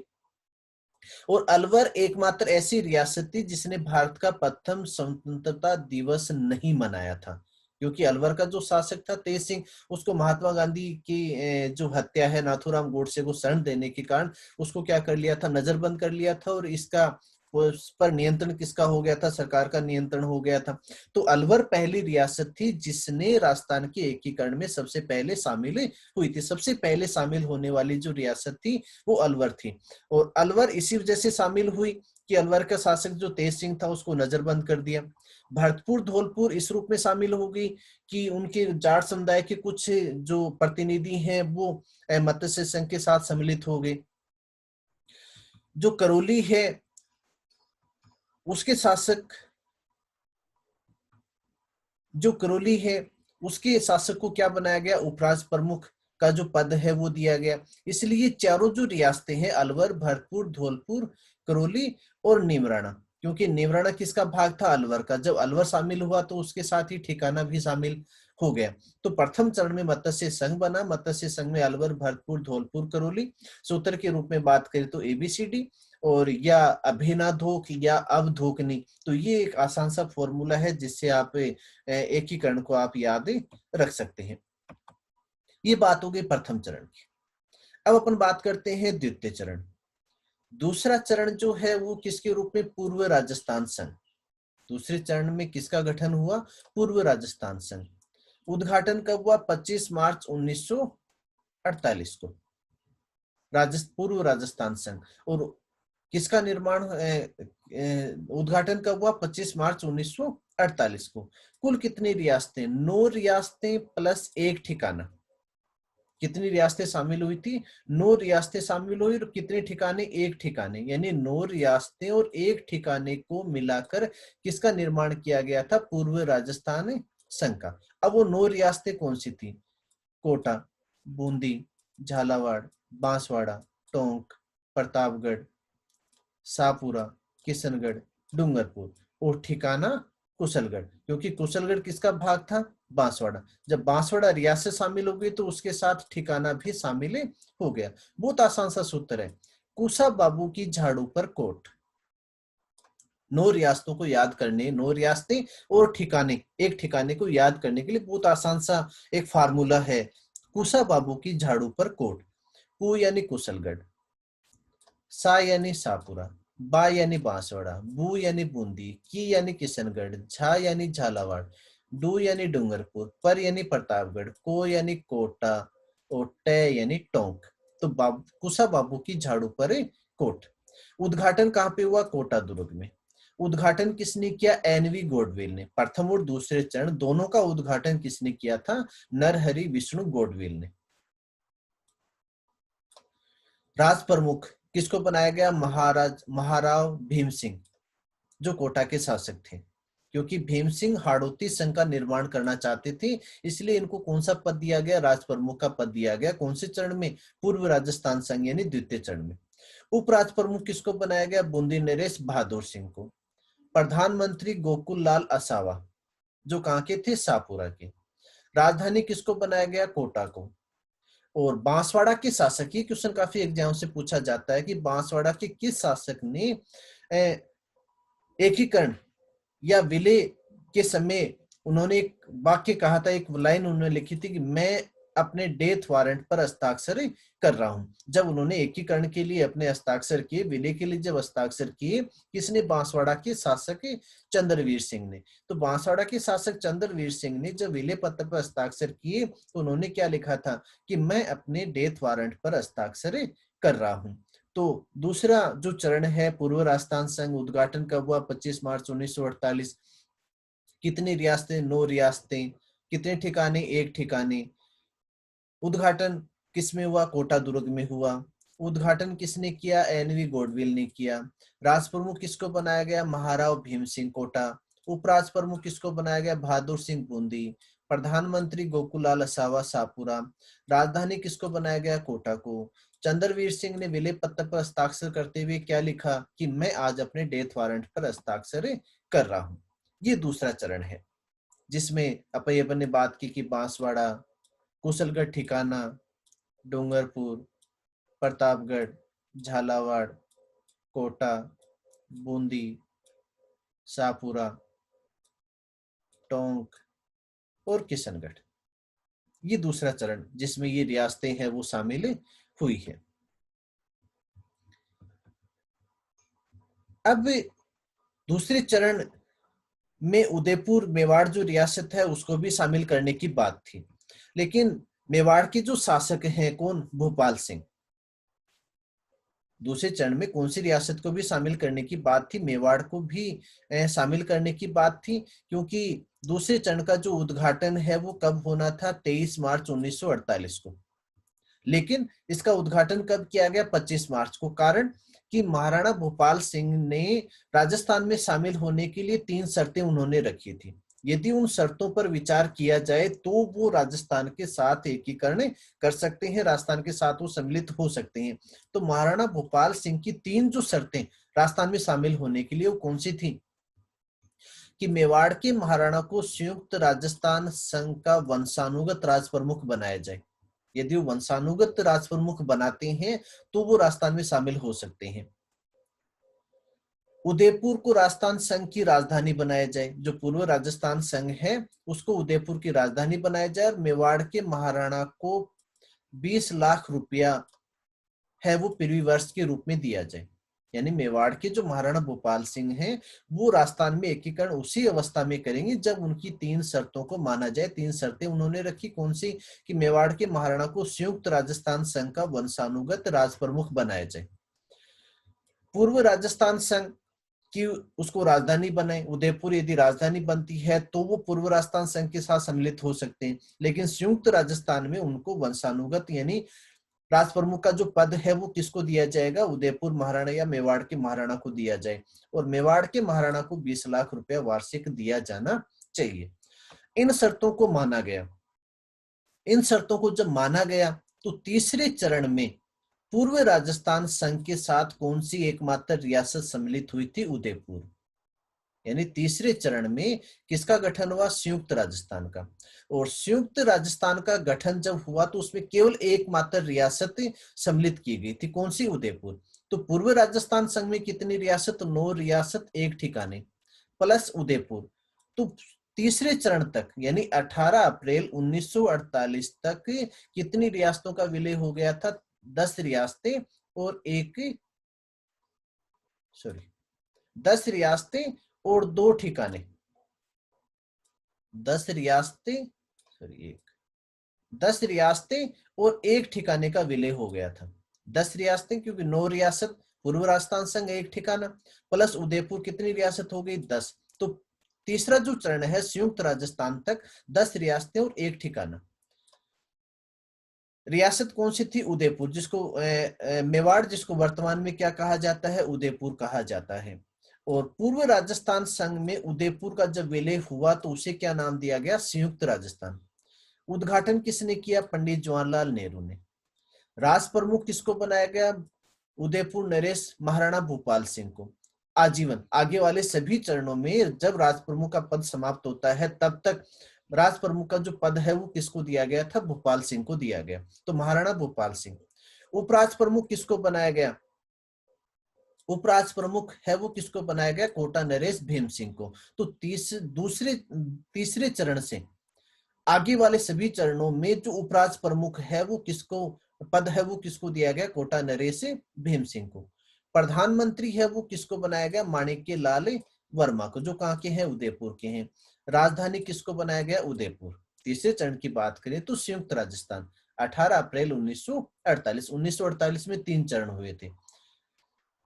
और अलवर एकमात्र ऐसी रियासत थी जिसने भारत का प्रथम स्वतंत्रता दिवस नहीं मनाया था। क्योंकि अलवर का जो शासक था तेज सिंह, उसको महात्मा गांधी की जो हत्या है नाथूराम गोडसे को शरण देने के कारण उसको क्या कर लिया था? नजरबंद कर लिया था। और इसका उस पर नियंत्रण किसका हो गया था? सरकार का नियंत्रण हो गया था। तो अलवर पहली रियासत थी जिसने राजस्थान के एकीकरण में सबसे पहले शामिल हुई थी। सबसे पहले शामिल होने वाली जो रियासत थी वो अलवर थी। और अलवर इसी वजह से शामिल हुई कि अलवर का शासक जो तेज सिंह था उसको नजरबंद कर दिया। भरतपुर धौलपुर इस रूप में शामिल हो गई कि उनके जाट समुदाय के कुछ जो प्रतिनिधि हैं वो मत्स्य संघ के साथ सम्मिलित हो गए। जो करौली है उसके शासक, जो करौली है उसके शासक को क्या बनाया गया, उपराज प्रमुख का जो पद है वो दिया गया। इसलिए चारों जो रियासतें हैं, अलवर, भरतपुर, धौलपुर, करौली और नीमराना, क्योंकि नीमराना किसका भाग था, अलवर का, जब अलवर शामिल हुआ तो उसके साथ ही ठिकाना भी शामिल हो गया। तो प्रथम चरण में मत्स्य संघ बना। मत्स्य संघ में अलवर, भरतपुर, धौलपुर, करौली। सूत्र के रूप में बात करें तो एबीसीडी, और या अभिनाधोक या अवधोकनी। तो ये एक आसान सा फॉर्मूला है जिससे आप एकीकरण को आप याद रख सकते हैं। ये बात हो गई प्रथम चरण की। अब अपन बात करते हैं द्वितीय चरण। दूसरा चरण जो है वो किसके रूप में, पूर्व राजस्थान संघ। दूसरे चरण में किसका गठन हुआ, पूर्व राजस्थान संघ। उद्घाटन कब हुआ, 25 मार्च 1948 को, पूर्व राजस्थान संघ। और किसका निर्माण, उद्घाटन कब हुआ, 25 मार्च 1948 को। कुल कितनी रियासतें, 9 रियासतें प्लस एक ठिकाना। कितनी रियासतें शामिल हुई थी, 9 रियासतें शामिल हुई, और कितने ठिकाने, एक ठिकाने, यानी 9 रियासतें और एक ठिकाने को मिलाकर किसका निर्माण किया गया था, पूर्व राजस्थान संघ का। अब वो 9 रियासतें कौन सी थी, कोटा, बूंदी, झालावाड़, बांसवाड़ा, टोंक, प्रतापगढ़, शाहपुरा, किशनगढ़, डूंगरपुर, और ठिकाना कुशलगढ़, क्योंकि कुशलगढ़ किसका भाग था, बांसवाड़ा। जब बांसवाड़ा रियासत शामिल हो गई तो उसके साथ ठिकाना भी शामिल हो गया। बहुत आसान सा सूत्र है, कुशा बाबू की झाड़ू पर कोट। 9 रियासतों को याद करने, 9 रियासतें और ठिकाने, एक ठिकाने को याद करने के लिए बहुत आसान सा एक फार्मूला है, कुशा बाबू की झाड़ू पर कोट। कु यानी कुशलगढ़, सा यानी शाहपुरा, बा यानी बांसवाड़ा, बू यानी बूंदी, की यानी किशनगढ़, झा यानी झालावाड़, डू यानी डूंगरपुर, पर यानी प्रतापगढ़, को यानी कोटा, और टे यानी टोंक। तो कुशा बाबू की झाड़ू पर कोट। उद्घाटन कहाँ पे हुआ, कोटा दुर्ग में। उद्घाटन किसने किया, एनवी गोडविल ने। प्रथम और दूसरे चरण दोनों का उद्घाटन किसने किया था, नरहरि विष्णु गोडविल ने। राज प्रमुख किसको बनाया गया, महाराव भीम सिंह, जो कोटा के शासक थे। क्योंकि भीम सिंह हाड़ौती संघ का निर्माण करना चाहते थे, इसलिए इनको कौन सा पद दिया गया, राज प्रमुख का पद दिया गया। कौन से चरण में, पूर्व राजस्थान संघ यानी द्वितीय चरण में। उपराज प्रमुख किसको बनाया गया, बूंदी नरेश बहादुर सिंह को। प्रधानमंत्री गोकुल लाल असावा, जो कहाँ के थे, शाहपुरा के। राजधानी किसको बनाया गया, कोटा को। और बांसवाड़ा के शासक, ये क्वेश्चन काफी एग्जाम से पूछा जाता है कि बांसवाड़ा के किस शासक ने एकीकरण या विलय के समय उन्होंने एक वाक्य कहा था, एक लाइन उन्होंने लिखी थी कि मैं अपने डेथ वारंट पर हस्ताक्षर कर रहा हूं। जब उन्होंने एकीकरण के लिए अपने हस्ताक्षर किए, विलय के लिए जब हस्ताक्षर किए, किसने, बांसवाड़ा के शासक चंद्रवीर सिंह ने। तो बांसवाड़ा के शासक चंद्रवीर सिंह ने जब विलय पत्र पर हस्ताक्षर किए तो उन्होंने क्या लिखा था कि मैं अपने डेथ वारंट पर हस्ताक्षर कर रहा हूं। तो दूसरा जो चरण है, पूर्व राजस्थान संघ, उद्घाटन कब हुआ, 25 मार्च 1948। कितनी रियासतें, 9 रियासतें। कितने ठिकाने, एक ठिकाने। उद्घाटन किस में हुआ, कोटा दुर्ग में हुआ। उद्घाटन किसने किया, एनवी गोडविल ने किया। राज प्रमुख किसको बनाया गया, महाराव भीम सिंह, कोटा। उपराज प्रमुख किसको बनाया गया, बहादुर सिंह, बूंदी। प्रधानमंत्री गोकुलाल असावा, शाहपुरा। राजधानी किसको बनाया गया, कोटा को। चंद्रवीर सिंह ने विलय पत्र पर हस्ताक्षर करते हुए क्या लिखा कि मैं आज अपने डेथ वारंट पर हस्ताक्षर कर रहा हूं। ये दूसरा चरण है जिसमें अपन ने बात की कि बांसवाड़ा, कुशलगढ़ ठिकाना, डूंगरपुर, प्रतापगढ़, झालावाड़, कोटा, बूंदी, शाहपुरा, टोंक और किशनगढ़। ये दूसरा चरण जिसमें ये रियासतें हैं वो शामिल हुई है। अब दूसरे चरण में उदयपुर मेवाड़ जो रियासत है उसको भी शामिल करने की बात थी, लेकिन मेवाड़ के जो शासक हैं कौन, भोपाल सिंह। दूसरे चरण में कौन सी रियासत को भी शामिल करने की बात थी, मेवाड़ को भी शामिल करने की बात थी, क्योंकि दूसरे चरण का जो उद्घाटन है वो कब होना था, 23 मार्च 1948 को। लेकिन इसका उद्घाटन कब किया गया, 25 मार्च को। कारण कि महाराणा भोपाल सिंह ने राजस्थान में शामिल होने के लिए 3 शर्तें उन्होंने रखी थी। यदि उन शर्तों पर विचार किया जाए तो वो राजस्थान के साथ एकीकरण कर सकते हैं, राजस्थान के साथ वो सम्मिलित हो सकते हैं। तो महाराणा भोपाल सिंह की तीन जो शर्तें राजस्थान में शामिल होने के लिए वो कौन सी थी? कि मेवाड़ के महाराणा को संयुक्त राजस्थान संघ का वंशानुगत राज प्रमुख बनाया जाए। यदि वो वंशानुगत राज प्रमुख बनाते हैं तो वो राजस्थान में शामिल हो सकते हैं। उदयपुर को राजस्थान संघ की राजधानी बनाया जाए, जो पूर्व राजस्थान संघ है उसको उदयपुर की राजधानी बनाया जाए, और मेवाड़ के महाराणा को 20 लाख रुपया है वो पृथ्वी वर्ष के रूप में दिया जाए। यानी मेवाड़ के जो महाराणा भोपाल सिंह हैं वो राजस्थान में एकीकरण उसी अवस्था में करेंगे जब उनकी तीन शर्तों को माना जाए। तीन शर्तें उन्होंने रखी, कौन सी? कि मेवाड़ के महाराणा को संयुक्त राजस्थान संघ का वंशानुगत राज प्रमुख बनाया जाए, पूर्व राजस्थान संघ कि उसको राजधानी बनाए, उदयपुर यदि राजधानी बनती है तो वो पूर्व राजस्थान संघ के साथ सम्मिलित हो सकते हैं, लेकिन संयुक्त राजस्थान में उनको वंशानुगत यानी राज प्रमुख का जो पद है वो किसको दिया जाएगा? उदयपुर महाराणा या मेवाड़ के महाराणा को दिया जाए, और मेवाड़ के महाराणा को 20 लाख रुपया वार्षिक दिया जाना चाहिए। इन शर्तों को माना गया। इन शर्तों को जब माना गया तो तीसरे चरण में पूर्व राजस्थान संघ के साथ कौन सी एकमात्र रियासत सम्मिलित हुई थी? उदयपुर। यानी तीसरे चरण में किसका गठन हुआ? संयुक्त राजस्थान का। और संयुक्त राजस्थान का गठन जब हुआ तो उसमें केवल एकमात्र रियासत सम्मिलित की गई थी, कौन सी? उदयपुर। तो पूर्व राजस्थान संघ में कितनी रियासत? 9 रियासत एक ठिकाने प्लस उदयपुर। तो तीसरे चरण तक यानी 18 अप्रैल 1948 तक कितनी रियासतों का विलय हो गया था? 10 रियासतें और 10 रियासतें और 2 ठिकाने। 10 रियासतें 10 रियासतें और 1 ठिकाने का विलय हो गया था। 10 रियासतें क्योंकि 9 रियासत, पूर्व राजस्थान संघ 1 ठिकाना प्लस उदयपुर, कितनी रियासत हो गई? 10। तो तीसरा जो चरण है संयुक्त राजस्थान तक 10 रियासतें और 1 ठिकाना। रियासत कौन सी थी? उदयपुर, जिसको मेवाड़, जिसको वर्तमान में क्या कहा जाता है? उदयपुर कहा जाता है। और पूर्व राजस्थान संघ में उदयपुर का जब विलय हुआ तो उसे क्या नाम दिया गया? संयुक्त राजस्थान। उद्घाटन किसने किया? पंडित जवाहरलाल नेहरू ने। राज प्रमुख किसको बनाया गया? उदयपुर नरेश महाराणा भोपाल सिंह को आजीवन। आगे वाले सभी चरणों में जब राज प्रमुख का पद समाप्त होता है तब तक राज प्रमुख का जो पद है वो किसको दिया गया था? भोपाल सिंह को दिया गया, तो महाराणा भोपाल सिंह। उपराज प्रमुख किसको बनाया गया? उपराज प्रमुख है वो किसको बनाया गया? कोटा नरेश भीम सिंह को। तो तीसरे चरण से आगे वाले सभी चरणों में जो उपराज प्रमुख है वो किसको पद है वो किसको दिया गया? कोटा नरेश भीम सिंह को। प्रधानमंत्री है वो किसको बनाया गया? माणिक्य लाल वर्मा को, जो कहाँ के हैं? उदयपुर के हैं। राजधानी किसको बनाया गया? उदयपुर। तीसरे चरण की बात करें तो संयुक्त राजस्थान 18 अप्रैल 1948 में 3 चरण हुए थे।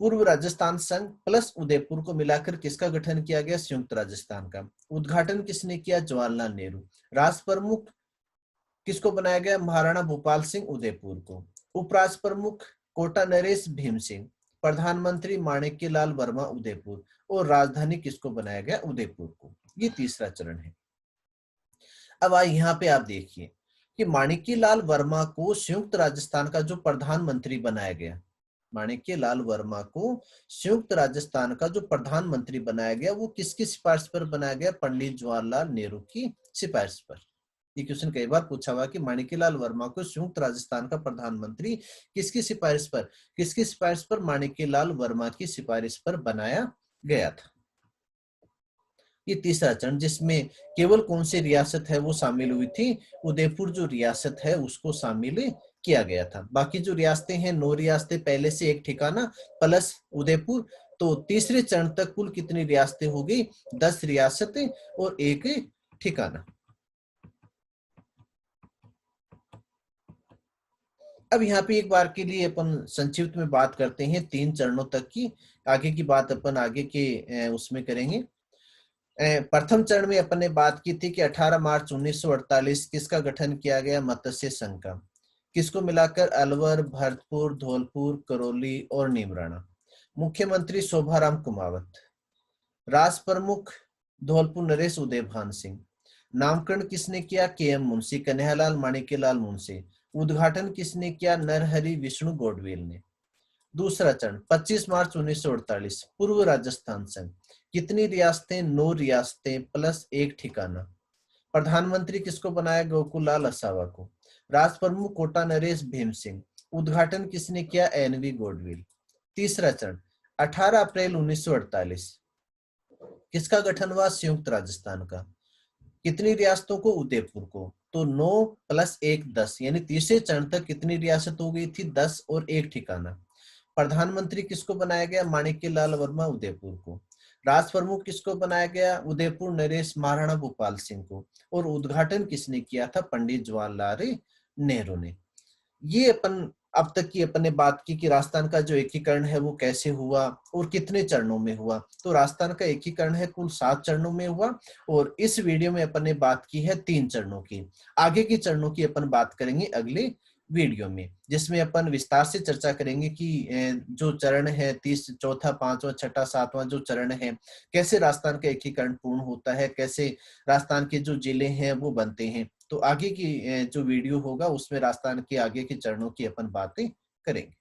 पूर्व राजस्थान संघ प्लस उदयपुर को मिलाकर किसका गठन किया गया? संयुक्त राजस्थान का। उद्घाटन किसने किया? जवाहरलाल नेहरू। राज प्रमुख किसको बनाया गया? महाराणा भोपाल सिंह उदयपुर को। उपराज प्रमुख कोटा नरेश भीम सिंह। प्रधानमंत्री माणिक्य लाल वर्मा उदयपुर। और राजधानी किसको बनाया गया? उदयपुर को। ये तीसरा चरण है। अब यहाँ पे आप देखिए कि माणिक्य लाल वर्मा को संयुक्त राजस्थान का जो प्रधानमंत्री बनाया गया, माणिक्य लाल वर्मा को संयुक्त राजस्थान का जो प्रधानमंत्री बनाया गया वो किसकी सिफारिश पर बनाया गया? पंडित जवाहरलाल नेहरू की सिफारिश पर। ये क्वेश्चन कई बार पूछा हुआ कि माणिक्य लाल वर्मा को संयुक्त राजस्थान का प्रधानमंत्री किसकी सिफारिश पर? किसकी सिफारिश पर? माणिक्य लाल वर्मा की सिफारिश पर बनाया गया था। ये तीसरा चरण जिसमें केवल कौन सी रियासत है वो शामिल हुई थी? उदयपुर जो रियासत है उसको शामिल किया गया था। बाकी जो रियासतें हैं 9 रियासतें पहले से 1 ठिकाना प्लस उदयपुर। तो तीसरे चरण तक कुल कितनी रियासतें हो गई? 10 रियासतें और 1 ठिकाना। अब यहाँ पे एक बार के लिए अपन संक्षिप्त में बात करते हैं 3 चरणों तक की। आगे की बात अपन आगे के उसमें करेंगे। प्रथम चरण में अपन ने बात की थी कि 18 मार्च 1948 किसका गठन किया गया? मत्स्य संघ का। किसको मिलाकर? अलवर, भरतपुर, धौलपुर, करौली और नीमराणा। मुख्यमंत्री शोभाराम कुमावत। राज प्रमुख धौलपुर नरेश उदय भान सिंह। नामकरण किसने किया? के एम मुंशी, कन्हैयालाल माणिक्यलाल मुंशी। उद्घाटन किसने किया? नरहरि विष्णु गौडवेल ने। दूसरा चरण 25 मार्च 1948, पूर्व राजस्थान संघ। कितनी रियासतें? 9 रियासतें प्लस एक ठिकाना। प्रधानमंत्री किसको बनाया? गोकुललाल असावा को। राष्ट्र प्रमुख कोटा नरेश भीम सिंह। उद्घाटन किसने किया? एनवी गॉडविल। तीसरा चरण 18 अप्रैल 1948, किसका गठन हुआ? संयुक्त राजस्थान का। कितनी रियासतों को? उदयपुर को। तो 9 प्लस 1 10, यानी तीसरे चरण तक कितनी रियासत हो गई थी? 10 और एक ठिकाना। प्रधानमंत्री किसको बनाया गया? माणिक्य लाल वर्मा उदयपुर को। राष्ट्र प्रमुख किसको बनाया गया? उदयपुर नरेश महाराणा भूपाल सिंह को। और उद्घाटन किसने किया था? पंडित जवाहरलाल नेहरू ने। ये अपन अब तक की अपन ने बात की कि राजस्थान का जो एकीकरण है वो कैसे हुआ और कितने चरणों में हुआ। तो राजस्थान का एकीकरण है कुल 7 चरणों में हुआ, और इस वीडियो में अपन ने बात की है 3 चरणों की। आगे की चरणों की अपन बात करेंगे अगले वीडियो में, जिसमें अपन विस्तार से चर्चा करेंगे कि जो चरण है 30, चौथा, पांचवा, छठा, सातवां जो चरण है, कैसे राजस्थान का एकीकरण पूर्ण होता है, कैसे राजस्थान के जो जिले हैं वो बनते हैं। तो आगे की जो वीडियो होगा उसमें राजस्थान के आगे के चरणों की अपन बातें करेंगे।